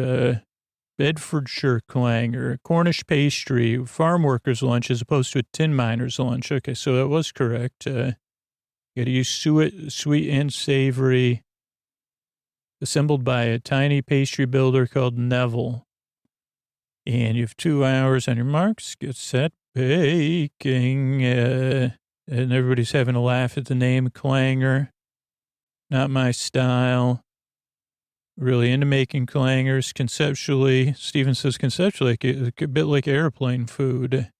Bedfordshire clanger, Cornish pastry, farm worker's lunch as opposed to a tin miner's lunch. Okay, so that was correct. Got to use sweet and savory, assembled by a tiny pastry builder called Neville. And you have 2 hours on your marks, get set, baking, and everybody's having a laugh at the name Clanger. Not my style. Really into making clangers conceptually. Stephen says conceptually, a bit like airplane food.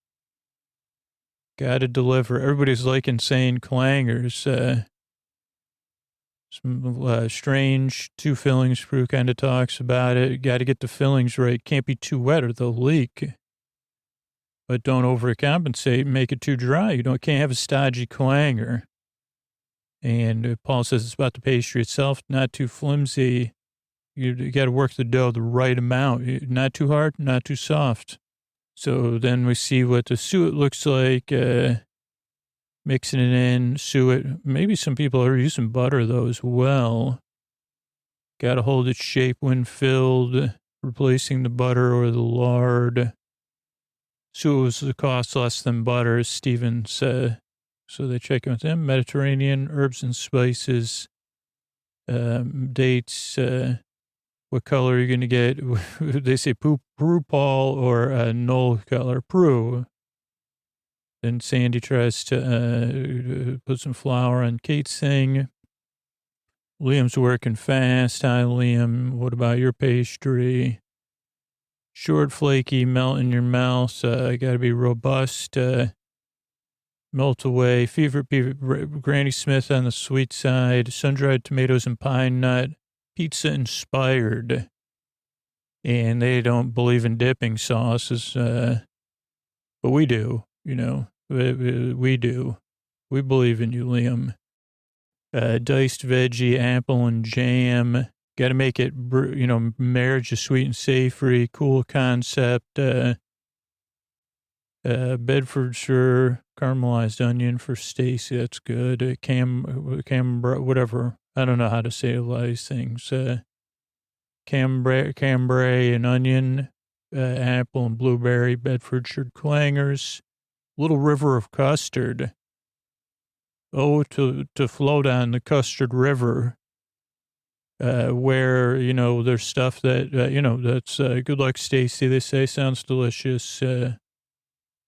Got to deliver. Everybody's liking saying clangers. Some strange two fillings crew kind of talks about it. Got to get the fillings right. Can't be too wet or they'll leak. But don't overcompensate and make it too dry. You can't have a stodgy clanger. And Paul says it's about the pastry itself, not too flimsy. You got to work the dough the right amount. Not too hard, not too soft. So then we see what the suet looks like. Mixing it in, suet. Maybe some people are using butter, though, as well. Got to hold its shape when filled, replacing the butter or the lard. Suet costs less than butter, as Stephen said. So they check in with them. Mediterranean, herbs and spices, dates. What color are you going to get? They say Prue Paul or Null color. Prue. Then Sandy tries to put some flour on Kate's thing. Liam's working fast. Hi, Liam. What about your pastry? Short, flaky, melt in your mouth. Got to be robust. Melt away. Favorite Granny Smith on the sweet side. Sun-dried tomatoes and pine nut. Pizza inspired. And they don't believe in dipping sauces. But we do, We do. We believe in you, Liam. Diced veggie, apple, and jam. Got to make it, marriage of sweet and savory. Cool concept. Bedfordshire, caramelized onion for Stacy. That's good. Whatever. I don't know how to say all these things. Cambray and onion. Apple and blueberry. Bedfordshire clangers. Little river of custard. Oh, to float on the custard river, where, there's stuff that, that's good luck, Stacy, they say, sounds delicious.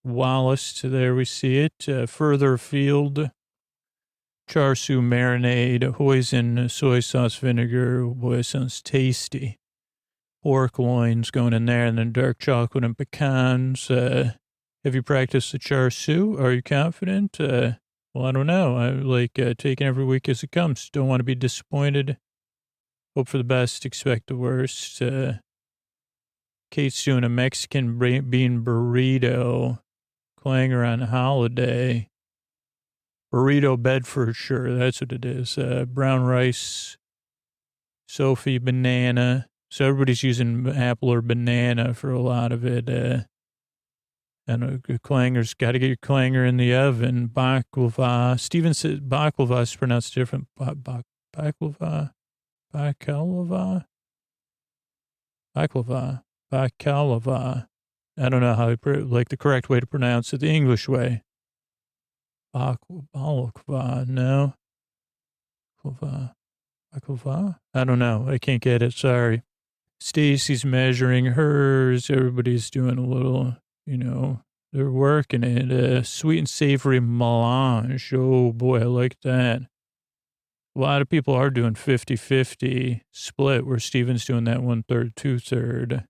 Wallace, there we see it. Further afield, char siu marinade, hoisin, soy sauce vinegar. Boy, it sounds tasty. Pork loins going in there, and then dark chocolate and pecans. Have you practiced the char siu? Are you confident? Well, I don't know. I like taking every week as it comes. Don't want to be disappointed. Hope for the best, expect the worst. Kate's doing a Mexican bean burrito. Clanger on holiday. Burrito Bedfordshire, that's what it is. Brown rice. Sophie banana. So everybody's using apple or banana for a lot of it. And clanger's got to get your clanger in the oven. Baklava. Steven said baklava is pronounced different. baklava, baklava, baklava, baklava. I don't know how like the correct way to pronounce it, the English way. Baklava, no. Baklava, baklava? I don't know. I can't get it. Sorry. Stacy's measuring hers. Everybody's doing a little, they're working it. Sweet and savory melange. Oh, boy, I like that. A lot of people are doing 50-50 split where Steven's doing that 1/3, 2/3.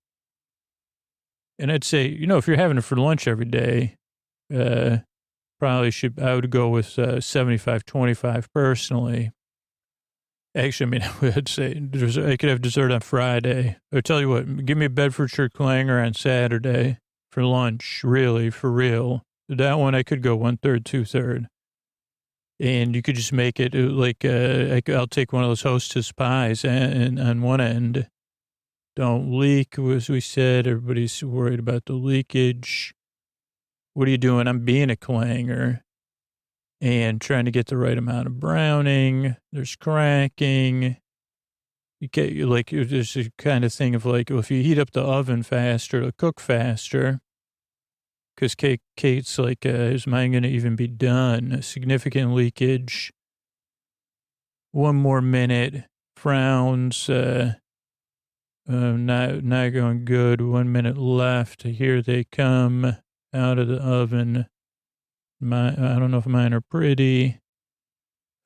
And I'd say, if you're having it for lunch every day, I would go with 75-25 personally. Actually, I would say I could have dessert on Friday. I'll tell you what, give me a Bedfordshire Clanger on Saturday for lunch, really, for real. That one I could go 1/3, 2/3. And you could just make it like, I'll take one of those Hostess pies and on one end. Don't leak, as we said. Everybody's worried about the leakage. What are you doing? I'm being a clanger and trying to get the right amount of browning. There's cracking. You get there's a kind of thing of like, if you heat up the oven faster, it'll cook faster. Because Kate's like, is mine going to even be done? Significant leakage. One more minute. Frowns. Not going good. 1 minute left. Here they come out of the oven. I don't know if mine are pretty.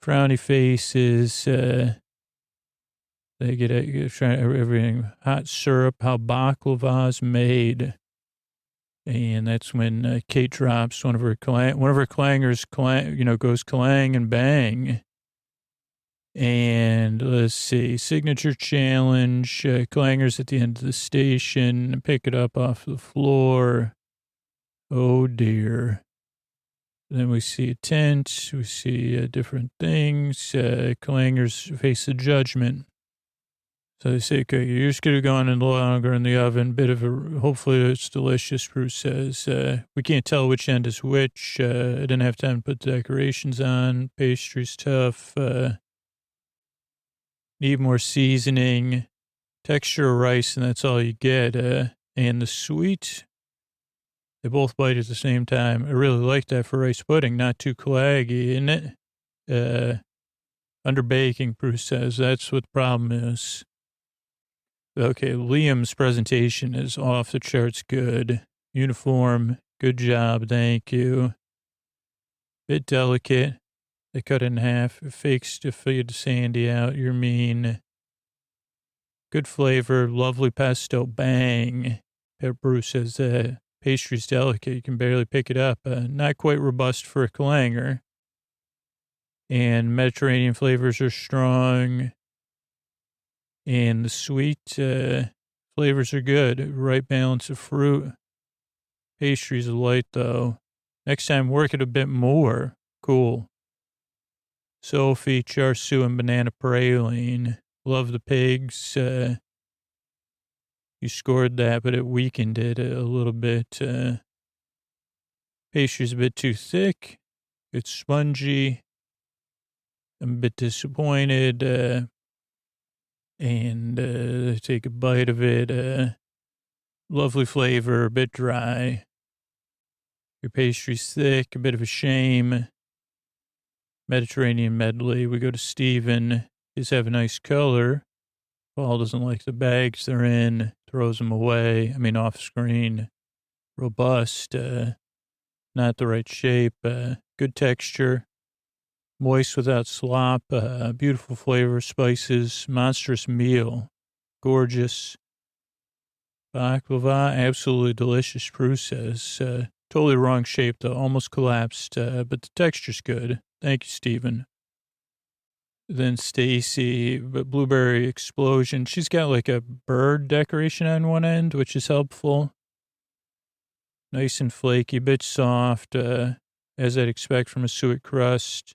Frowny faces. They get everything. Hot syrup. How baklava's made. And that's when Kate drops one of her clangers, goes clang and bang. And let's see, signature challenge, clangers at the end of the station, pick it up off the floor. Oh dear. Then we see a tent, we see different things, clangers face the judgment. So they say, okay, you're just going to go on a little longer in the oven, hopefully it's delicious, Bruce says. We can't tell which end is which. I didn't have time to put decorations on. Pastry's tough. Need more seasoning. Texture of rice, and that's all you get. And the sweet, they both bite at the same time. I really like that for rice pudding. Not too claggy, isn't it? Under baking, Bruce says. That's what the problem is. Okay, Liam's presentation is off the charts good. Uniform, good job, thank you. Bit delicate. They cut it in half. It fakes to fade Sandy out. You're mean. Good flavor, lovely pesto, bang. Bruce says pastry's delicate. You can barely pick it up. Not quite robust for a clanger. And Mediterranean flavors are strong. And the sweet flavors are good. Right balance of fruit. Pastry's light, though. Next time, work it a bit more. Cool. Sophie, char siu, and banana praline. Love the pigs. You scored that, but it weakened it a little bit. Pastry's a bit too thick. It's spongy. I'm a bit disappointed. And take a bite of it. Lovely flavor, a bit dry. Your pastry's thick, a bit of a shame. Mediterranean medley. We go to Steven. His have a nice color. Paul doesn't like the bags they're in. Throws them away. Off screen. Robust. Not the right shape. Good texture. Moist without slop. Beautiful flavor. Spices. Monstrous meal. Gorgeous. Baklava. Absolutely delicious, Bruce says. Totally wrong shape, though. Almost collapsed. But the texture's good. Thank you, Stephen. Then Stacy, blueberry explosion. She's got like a bird decoration on one end, which is helpful. Nice and flaky, a bit soft, as I'd expect from a suet crust.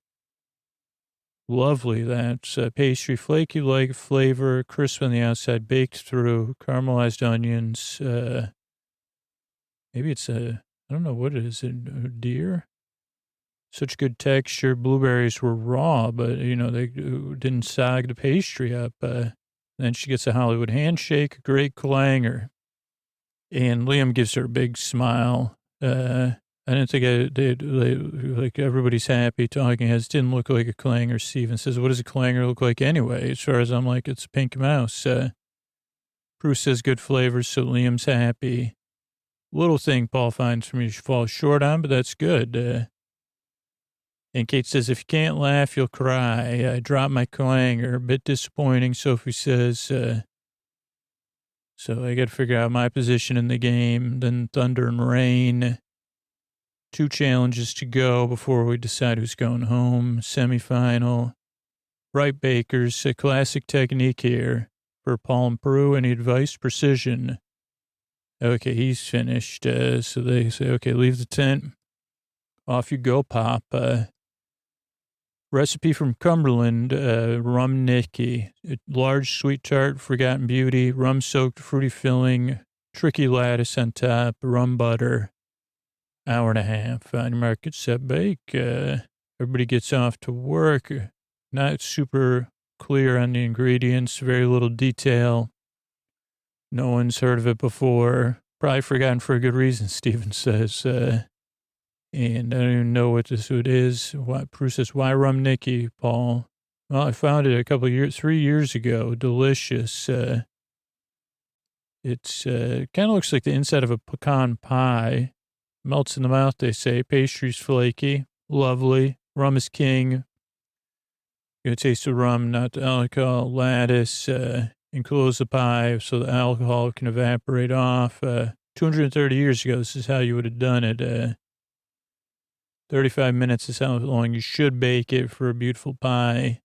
Lovely. That's pastry, flaky like flavor, crisp on the outside, baked through, caramelized onions. Maybe it's I don't know what it is. A deer? such good texture. Blueberries were raw, but, they didn't sog the pastry up. Then she gets a Hollywood handshake, a great clanger. And Liam gives her a big smile. I didn't think I did. Like, everybody's happy talking. It didn't look like a clanger. Steven says, what does a clanger look like anyway? As far as I'm like, it's a pink mouse. Bruce says good flavors, so Liam's happy. Little thing Paul finds for me she falls short on, but that's good. And Kate says, if you can't laugh, you'll cry. I dropped my clanger. A bit disappointing, Sophie says. So I got to figure out my position in the game. Then thunder and rain. 2 challenges to go before we decide who's going home. Semifinal. Right Bakers, a classic technique here for Paul and Prue. Any advice? Precision. Okay, he's finished. So they say, okay, leave the tent. Off you go, Pop. Recipe from Cumberland, rum Nicky. A large sweet tart, forgotten beauty, rum-soaked fruity filling, tricky lattice on top, rum butter. Hour and a half. On your market, set, bake. Everybody gets off to work. Not super clear on the ingredients. Very little detail. No one's heard of it before. Probably forgotten for a good reason, Steven says. And I don't even know what this is. Prue says, why rum Nicky, Paul? Well, I found it 3 years ago. Delicious. It's kind of looks like the inside of a pecan pie. Melts in the mouth, they say. Pastry's flaky. Lovely. Rum is king. You're going to taste the rum, not the alcohol. Lattice. Enclose the pie so the alcohol can evaporate off. 230 years ago, this is how you would have done it. 35 minutes is how long you should bake it for a beautiful pie.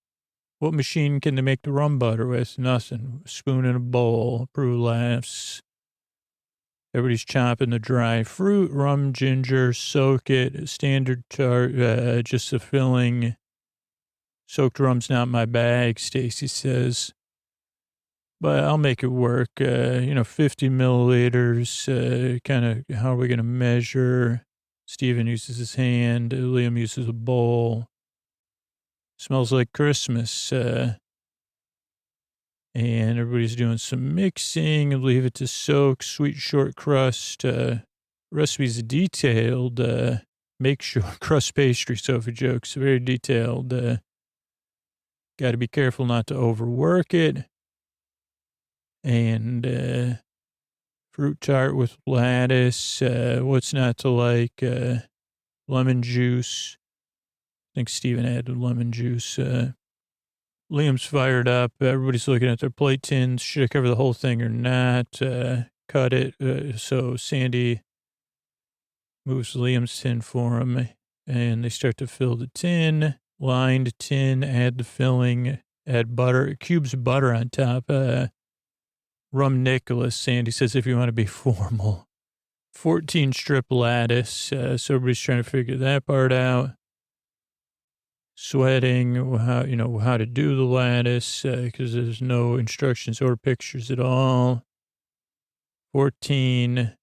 What machine can they make the rum butter with? Nothing. Spoon in a bowl. Prue laughs. Everybody's chopping the dry fruit, rum, ginger, soak it, standard tart, just a filling. Soaked rum's not my bag, Stacy says. But I'll make it work. 50 milliliters, kind of how are we going to measure? Steven uses his hand. Liam uses a bowl. Smells like Christmas. And everybody's doing some mixing. Leave it to soak. Sweet short crust. Recipe's detailed. Make sure crust pastry, Sophie jokes. Very detailed. Got to be careful not to overwork it. And fruit tart with lattice. What's not to like? Lemon juice. I think Steven added lemon juice. Liam's fired up. Everybody's looking at their plate tins. Should I cover the whole thing or not? Cut it. So Sandy moves Liam's tin for him, and they start to fill the tin. Lined tin, add the filling, add butter, cubes of butter on top. Rum Nicholas, Sandy says, if you want to be formal. 14 strip lattice. So everybody's trying to figure that part out. Sweating, how to do the lattice, because there's no instructions or pictures at all. 14.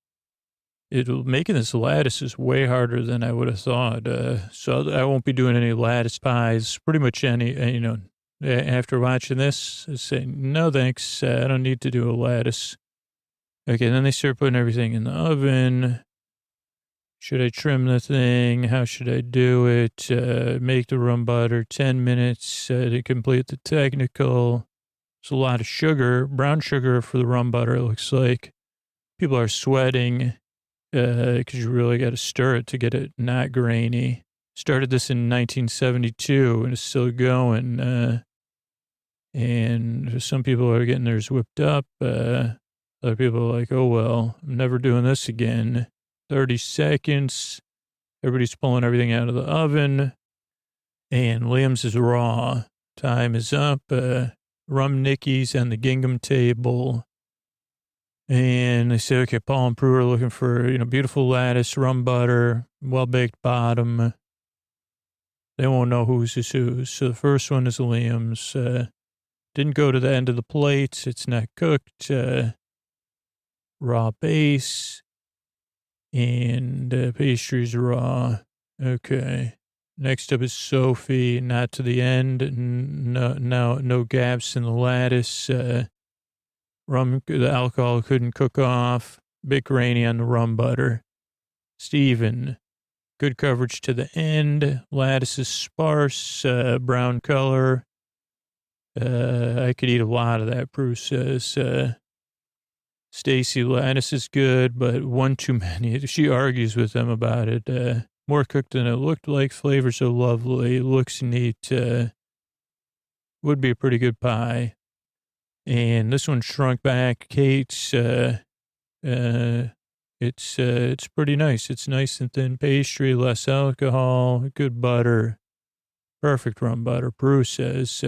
Making this lattice is way harder than I would have thought. So I won't be doing any lattice pies. Pretty much any, after watching this, I say, no thanks, I don't need to do a lattice. Okay, then they start putting everything in the oven. Should I trim the thing? How should I do it? Make the rum butter, 10 minutes to complete the technical. It's a lot of sugar, brown sugar for the rum butter, it looks like. People are sweating because you really got to stir it to get it not grainy. Started this in 1972 and it's still going. And some people are getting theirs whipped up. Other people are like, oh, well, I'm never doing this again. 30 seconds. Everybody's pulling everything out of the oven. And Liam's is raw. Time is up. Rum Nicky's on the gingham table. And they say, okay, Paul and Prue are looking for, beautiful lattice, rum butter, well-baked bottom. They won't know whose is whose. So the first one is Liam's. Didn't go to the end of the plate. It's not cooked. Raw base. And pastry's raw. Okay. Next up is Sophie, not to the end. No gaps in the lattice. Rum, the alcohol couldn't cook off. Bit grainy on the rum butter. Steven, good coverage to the end. Lattice is sparse, brown color. I could eat a lot of that, Bruce says. Stacy, lattice is good, but one too many. She argues with them about it. More cooked than it looked like. Flavor so lovely. Looks neat. Would be a pretty good pie. And this one shrunk back. Kate's, it's pretty nice. It's nice and thin pastry, less alcohol, good butter. Perfect rum butter. Bruce says,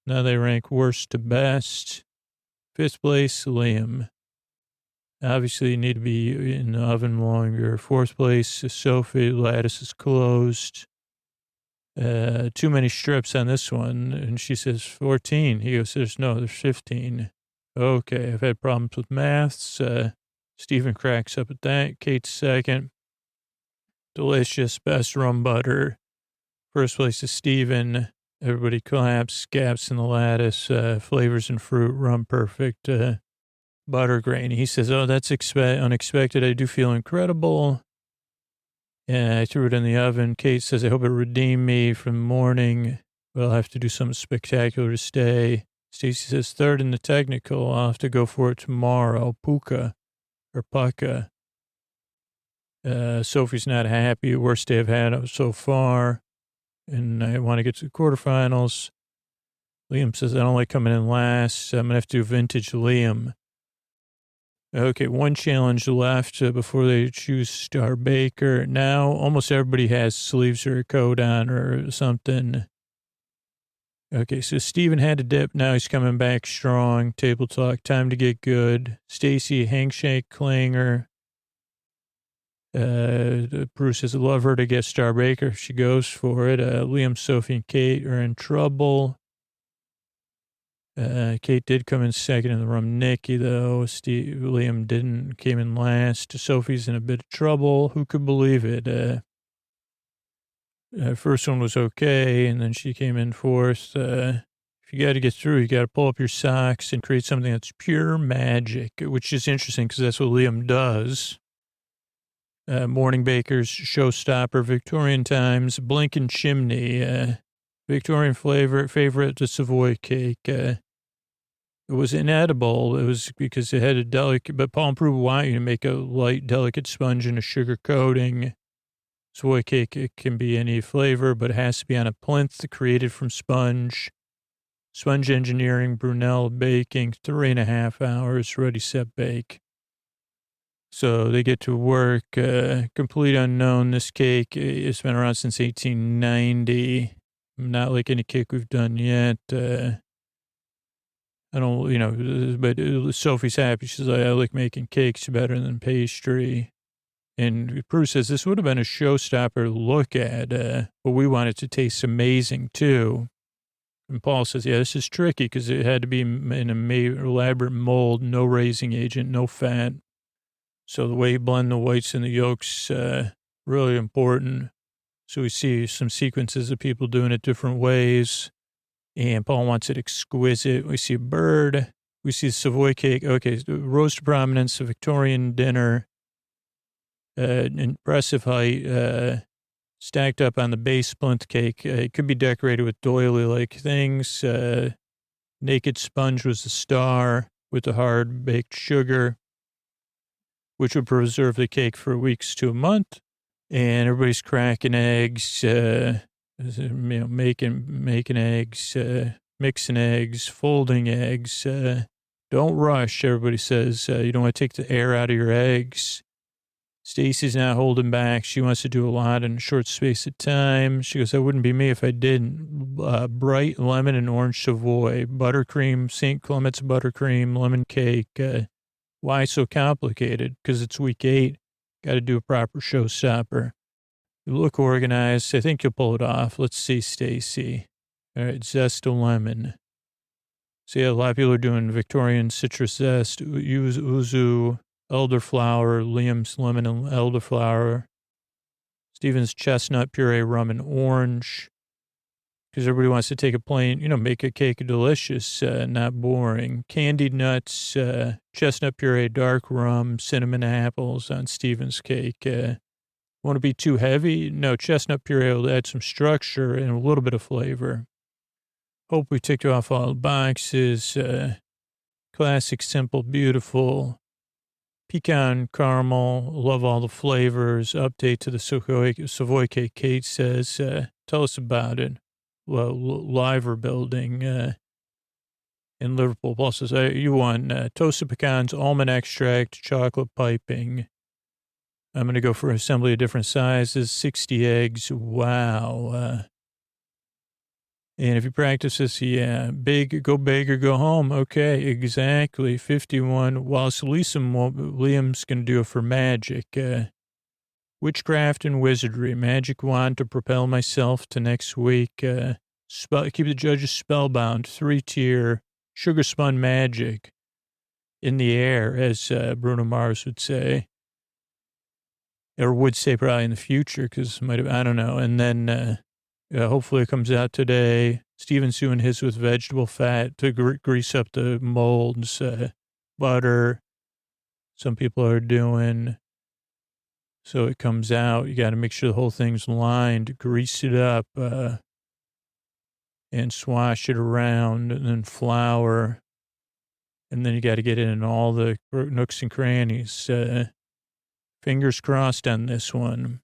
now they rank worst to best. Fifth place, Liam. Obviously, you need to be in the oven longer. Fourth place, Sophie. Lattice is closed. Too many strips on this one. And she says 14. He goes, there's 15. Okay, I've had problems with maths. Stephen cracks up at that. Kate's second. Delicious, best rum butter. First place is Stephen. Everybody claps. Gaps in the lattice. Flavors and fruit. Rum perfect. Butter grain. He says, oh, that's unexpected. I do feel incredible. I threw it in the oven. Kate says, I hope it redeemed me from the morning. But I'll have to do something spectacular to stay. Stacy says, third in the technical. I'll have to go for it tomorrow. Puka. Sophie's not happy. Worst day I've had so far. And I want to get to the quarterfinals. Liam says, I don't like coming in last. I'm going to have to do vintage Liam. Okay, one challenge left before they choose Star Baker. Now, almost everybody has sleeves or a coat on or something. Okay, so Steven had to dip. Now he's coming back strong. Table talk, time to get good. Stacy, handshake, clanger. Bruce says, I love her to get Star Baker. She goes for it. Liam, Sophie, and Kate are in trouble. Kate did come in second in the rum. Nikki, though. Liam didn't, came in last. Sophie's in a bit of trouble. Who could believe it? First one was okay, and then she came in fourth. If you got to get through, you got to pull up your socks and create something that's pure magic, which is interesting because that's what Liam does. Morning Bakers, Showstopper, Victorian Times, Blinking Chimney, Victorian favorite, the Savoy cake. It was inedible. It was because it had a delicate, but Paul and Prue want you to make a light, delicate sponge and a sugar coating. Savoy cake, it can be any flavor, but it has to be on a plinth created from sponge. Sponge engineering, Brunel baking, 3.5 hours, ready, set, bake. So they get to work, complete unknown. This cake has been around since 1890. Not like any cake we've done yet. I don't, but Sophie's happy. She's like, I like making cakes better than pastry. And Bruce says this would have been a showstopper to look at, but we want it to taste amazing too. And Paul says, yeah, this is tricky because it had to be in an elaborate mold, no raising agent, no fat. So the way you blend the whites and the yolks, really important. So we see some sequences of people doing it different ways. And Paul wants it exquisite. We see a bird. We see Savoy cake. Okay, rose to prominence, a Victorian dinner. Impressive height. Stacked up on the base plinth cake. It could be decorated with doily-like things. Naked sponge was the star with the hard baked sugar, which would preserve the cake for weeks to a month. And everybody's cracking eggs, making eggs, mixing eggs, folding eggs. Don't rush, everybody says. You don't want to take the air out of your eggs. Stacy's not holding back. She wants to do a lot in a short space of time. She goes, that wouldn't be me if I didn't. Bright lemon and orange Savoy, buttercream, St. Clement's buttercream, lemon cake. Why so complicated? Because it's week 8. Got to do a proper showstopper. You look organized. I think you'll pull it off. Let's see, Stacy. All right, zest of lemon. See, a lot of people are doing Victorian citrus zest, yuzu, elderflower, Liam's lemon and elderflower. Steven's chestnut puree, rum, and orange. Because everybody wants to take a plain, make a cake delicious, not boring. Candied nuts, chestnut puree, dark rum, cinnamon apples on Steven's cake. Want to be too heavy? No, chestnut puree will add some structure and a little bit of flavor. Hope we ticked off all the boxes. Classic, simple, beautiful. Pecan caramel, love all the flavors. Update to the Savoy cake. Kate says, tell us about it. Well, Liver Building in Liverpool. Paul says, you want toasted pecans, almond extract, chocolate piping. I'm going to go for assembly of different sizes, 60 eggs. Wow. And if you practice this, go big or go home. Okay, exactly. 51. Whilst Liam's going to do it for magic. Witchcraft and wizardry. Magic wand to propel myself to next week. Keep the judges spellbound. 3-tier sugar spun magic in the air, as Bruno Mars would say. Or would say probably in the future, because I don't know. And then hopefully it comes out today. Steven's doing his with vegetable fat to grease up the molds. Butter. Some people are doing. So it comes out. You got to make sure the whole thing's lined, grease it up, and swash it around, and then flour. And then you got to get it in all the nooks and crannies. Fingers crossed on this one.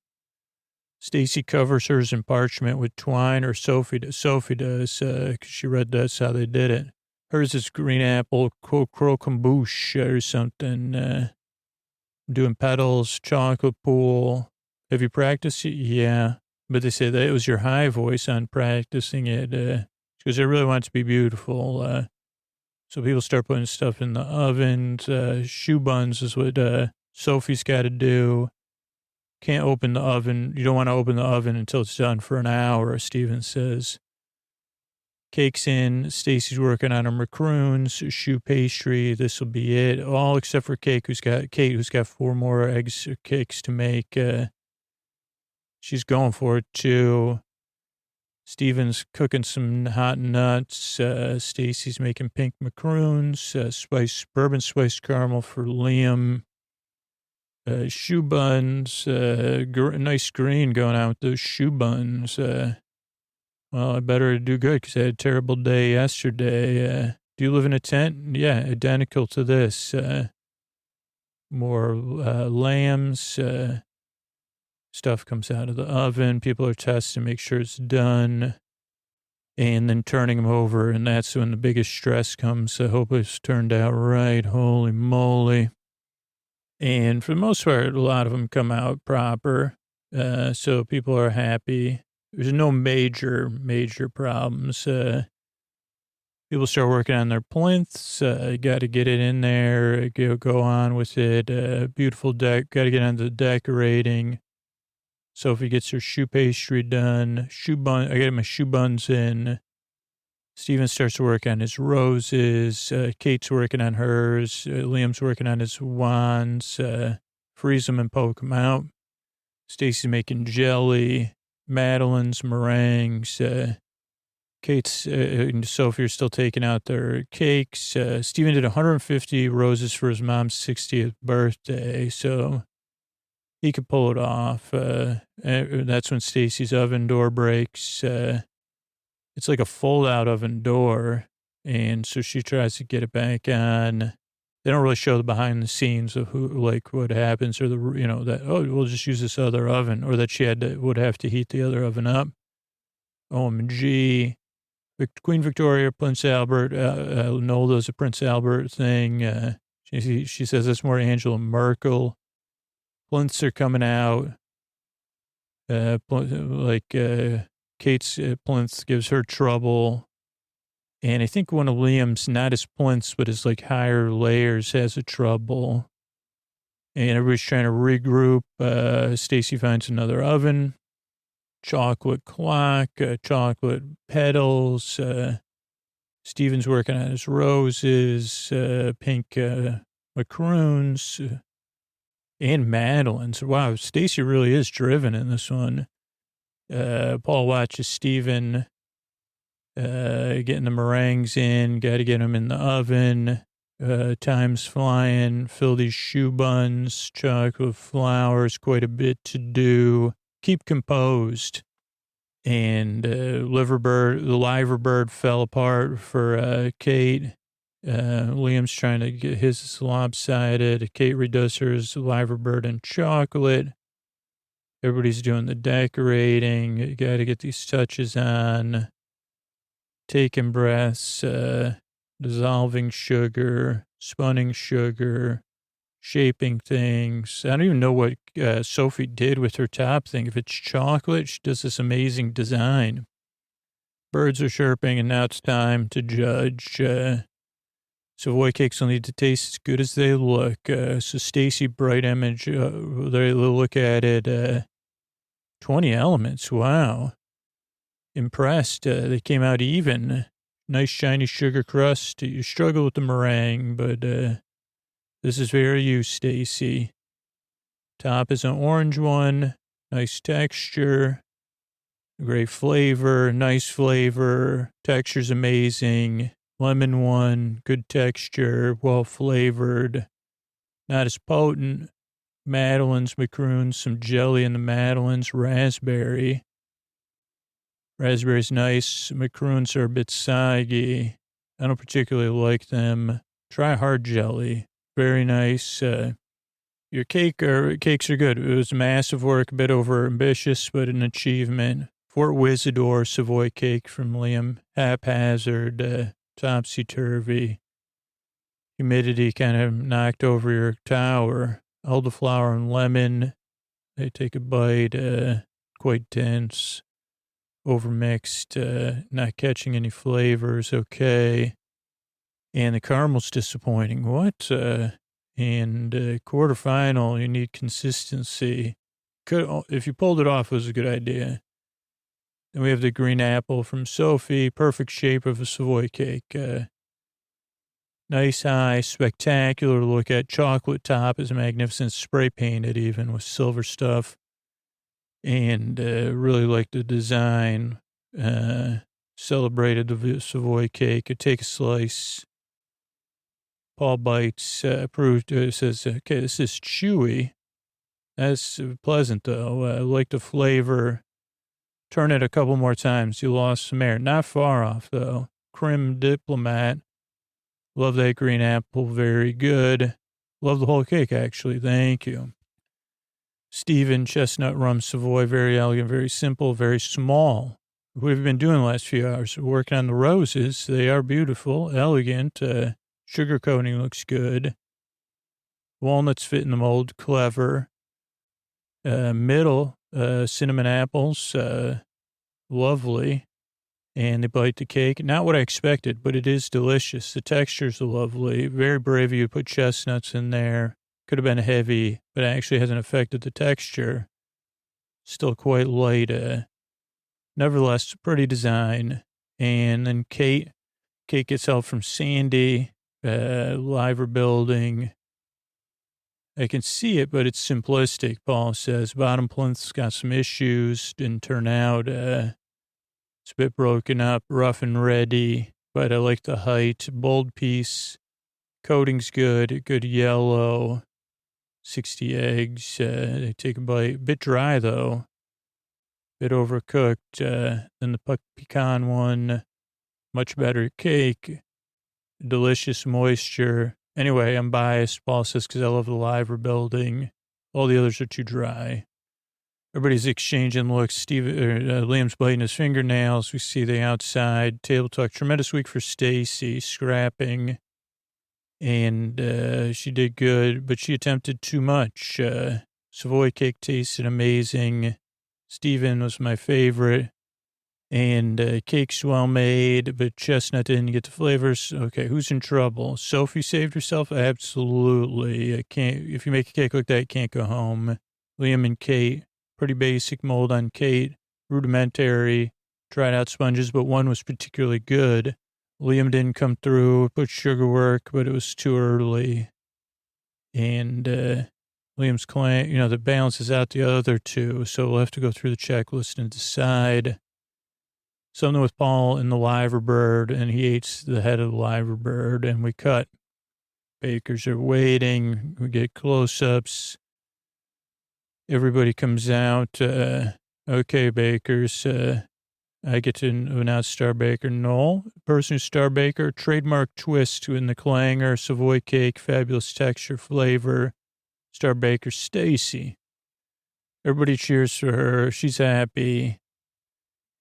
Stacy covers hers in parchment with twine, or Sophie does, because she read that's how they did it. Hers is green apple, croquembouche or something. Doing petals, chocolate pool. Have you practiced it? Yeah. But they say that it was your high voice on practicing it, because they really want it to be beautiful. So people start putting stuff in the oven. Shoe buns is what Sophie's got to do. Can't open the oven. You don't want to open the oven until it's done for an hour, Steven says. Cake's in. Stacy's working on her macaroons, shoe pastry. This will be it. All except for Kate, who's got 4 more eggs or cakes to make. She's going for it too. Steven's cooking some hot nuts. Stacy's making pink macaroons. Bourbon spiced caramel for Liam. Shoe buns. Nice green going on with those shoe buns. Well, I better do good because I had a terrible day yesterday. Do you live in a tent? Yeah, identical to this. More lambs. Stuff comes out of the oven. People are testing to make sure it's done. And then turning them over. And that's when the biggest stress comes. I hope it's turned out right. Holy moly. And for the most part, a lot of them come out proper. So people are happy. There's no major problems. People start working on their plinths. Got to get it in there. Go on with it. Beautiful deck. Got to get on the decorating. Sophie gets her shoe pastry done. I got my shoe buns in. Steven starts to work on his roses. Kate's working on hers. Liam's working on his wands. Freeze them and poke them out. Stacy's making jelly. Madeline's meringues. Kate's and Sophie are still taking out their cakes. Steven did 150 roses for his mom's 60th birthday, so he could pull it off. That's when Stacy's oven door breaks. It's like a fold-out oven door, and so she tries to get it back on. They don't really show the behind the scenes of what happens, or we'll just use this other oven, or that would have to heat the other oven up. OMG. Queen Victoria, Prince Albert, Noel does a Prince Albert thing. She says it's more Angela Merkel. Plinths are coming out. Kate's plinth gives her trouble. And I think one of Liam's, not his plinths, but his higher layers, has a trouble. And everybody's trying to regroup. Stacy finds another oven. Chocolate clock, chocolate petals. Steven's working on his roses, pink macaroons. And Madeline's. Wow, Stacy really is driven in this one. Paul watches Steven getting the meringues in. Got to get them in the oven. Time's flying. Fill these shoe buns. Chocolate flowers. Quite a bit to do. Keep composed. And the liver bird fell apart for Kate. Liam's trying to get his lopsided. Kate redoes hers liver bird and chocolate. Everybody's doing the decorating. You got to get these touches on. Taking breaths, dissolving sugar, spunning sugar, shaping things. I don't even know what Sophie did with her top thing. If it's chocolate, she does this amazing design. Birds are chirping, and now it's time to judge. Savoy cakes will need to taste as good as they look. So Stacy, bright image, they look at it. 20 elements, wow. Impressed. They came out even. Nice shiny sugar crust. You struggle with the meringue, but this is very you, Stacy. Top is an orange one. Nice texture. Great flavor. Nice flavor. Texture's amazing. Lemon one. Good texture. Well flavored. Not as potent. Madeline's, macaroons, some jelly in the Madeline's. Raspberry. Raspberry's nice. Macaroons are a bit soggy. I don't particularly like them. Try hard jelly. Very nice. Your cakes are good. It was massive work, a bit over ambitious, but an achievement. Fort Wizardor Savoy cake from Liam. Haphazard, topsy-turvy. Humidity kind of knocked over your tower. Elderflower and lemon. They take a bite. Quite dense. Overmixed. Not catching any flavors. Okay. And the caramel's disappointing. What? And quarterfinal, you need consistency. If you pulled it off, it was a good idea. Then we have the green apple from Sophie. Perfect shape of a Savoy cake. Nice high, spectacular to look at. Chocolate top is magnificent. Spray painted even with silver stuff. And really like the design. Celebrated the Savoy cake. Could take a slice. Paul bites, approved, says, okay, this is chewy. That's pleasant, though. I like the flavor. Turn it a couple more times. You lost some air. Not far off, though. Creme Diplomat. Love that green apple. Very good. Love the whole cake, actually. Thank you. Steven, chestnut rum Savoy. Very elegant, very simple, very small. What have we been doing the last few hours? We're working on the roses. They are beautiful, elegant. Sugar coating looks good. Walnuts fit in the mold. Clever. Middle, cinnamon apples. Lovely. And they bite the cake. Not what I expected, but it is delicious. The texture's lovely. Very brave of you to put chestnuts in there. Could have been heavy, but it actually hasn't affected the texture. Still quite light. Nevertheless, pretty design. And then cake gets help from Sandy. Liver building. I can see it, but it's simplistic, Paul says. Bottom plinth's got some issues. Didn't turn out. It's a bit broken up, rough and ready, but I like the height. Bold piece. Coating's good. Good yellow. 60 eggs. They take a bite. Bit dry, though. Bit overcooked. Then the pecan one. Much better cake. Delicious moisture. Anyway, I'm biased, Paul says, because I love the liver building. All the others are too dry. Everybody's exchanging looks. Liam's biting his fingernails. We see the outside. Table talk. Tremendous week for Stacy. Scrapping. And she did good, but she attempted too much. Savoy cake tasted amazing. Steven was my favorite. And cake's well made, but chestnut didn't get the flavors. Okay, who's in trouble? Sophie saved herself? Absolutely. I can't. If you make a cake like that, you can't go home. Liam and Kate. Pretty basic mold on Kate. Rudimentary. Tried out sponges, but one was particularly good. Liam didn't come through. Put sugar work, but it was too early. And Liam's claim, that balances out the other two. So we'll have to go through the checklist and decide. Something with Paul and the liver bird, and he eats the head of the liver bird, and we cut. Bakers are waiting. We get close-ups. Everybody comes out. Okay, bakers. I get to announce Star Baker. No. Person who's Star Baker, trademark twist in the clanger, Savoy cake, fabulous texture, flavor. Star Baker, Stacy. Everybody cheers for her. She's happy.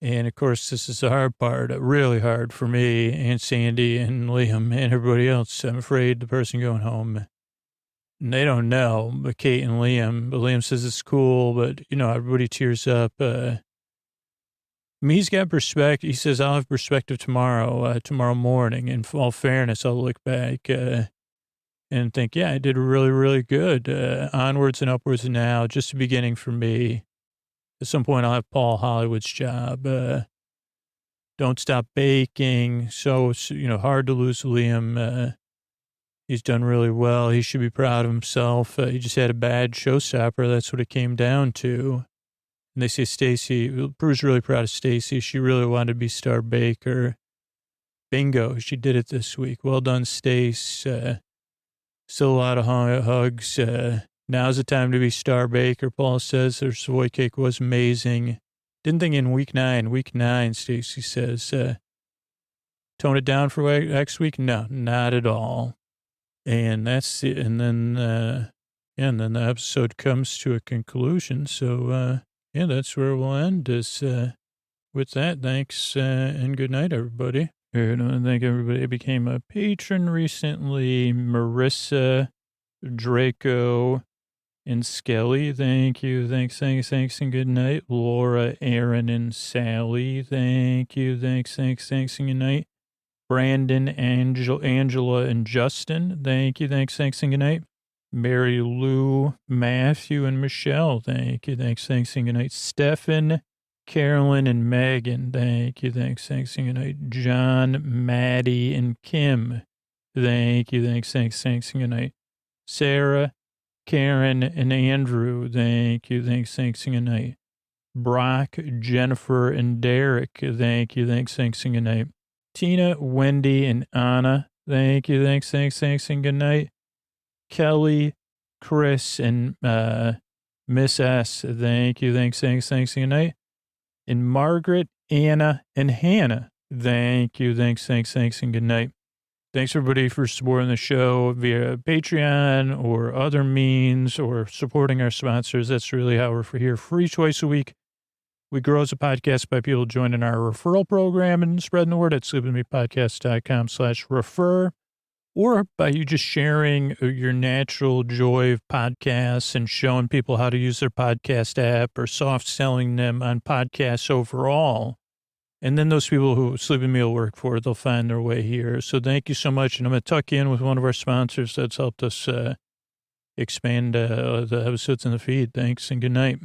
And, of course, this is the hard part, really hard for me and Sandy and Liam and everybody else. I'm afraid the person going home, they don't know, but Kate and Liam. But Liam says it's cool, but, everybody tears up. He's got perspective. He says, I'll have perspective tomorrow morning. In all fairness, I'll look back and think, yeah, I did really, really good. Onwards and upwards now, just the beginning for me. At some point, I'll have Paul Hollywood's job. Don't stop baking. So, hard to lose Liam. He's done really well. He should be proud of himself. He just had a bad showstopper. That's what it came down to. And they say Stacy, Prue's really proud of Stacy. She really wanted to be Star Baker. Bingo. She did it this week. Well done, Stace. Still a lot of hugs. Now's the time to be Star Baker, Paul says. Her Savoy cake was amazing. Didn't think in week nine, Stacy says. Tone it down for next week? No, not at all. And that's it. And then the episode comes to a conclusion. So, that's where we'll end this. With that, thanks and good night, everybody. And I thank everybody who became a patron recently. Marissa, Draco, and Skelly, thank you. Thanks, and good night. Laura, Aaron, and Sally, thank you. Thanks, and good night. Brandon, Angela, and Justin, thank you. Thanks, and good night. Mary Lou, Matthew, and Michelle, thank you. Thanks, and good night. Stefan, Carolyn, and Megan, thank you. Thanks, and good night. John, Maddie, and Kim, thank you. Thanks, and good night. Sarah, Karen, and Andrew, thank you. Thanks, and good night. Brock, Jennifer, and Derek, thank you. Thanks, and good night. Tina, Wendy, and Anna, thank you. Thanks, and good night. Kelly, Chris, and Miss S, thank you. Thanks, and good night. And Margaret, Anna, and Hannah, thank you. Thanks, and good night. Thanks, everybody, for supporting the show via Patreon or other means or supporting our sponsors. That's really how we're here free twice a week. We grow as a podcast by people joining our referral program and spreading the word at sleepwithmepodcast.com/refer, or by you just sharing your natural joy of podcasts and showing people how to use their podcast app or soft selling them on podcasts overall. And then those people who Sleep With Me will work for, they'll find their way here. So thank you so much. And I'm going to tuck you in with one of our sponsors that's helped us expand the episodes in the feed. Thanks and good night.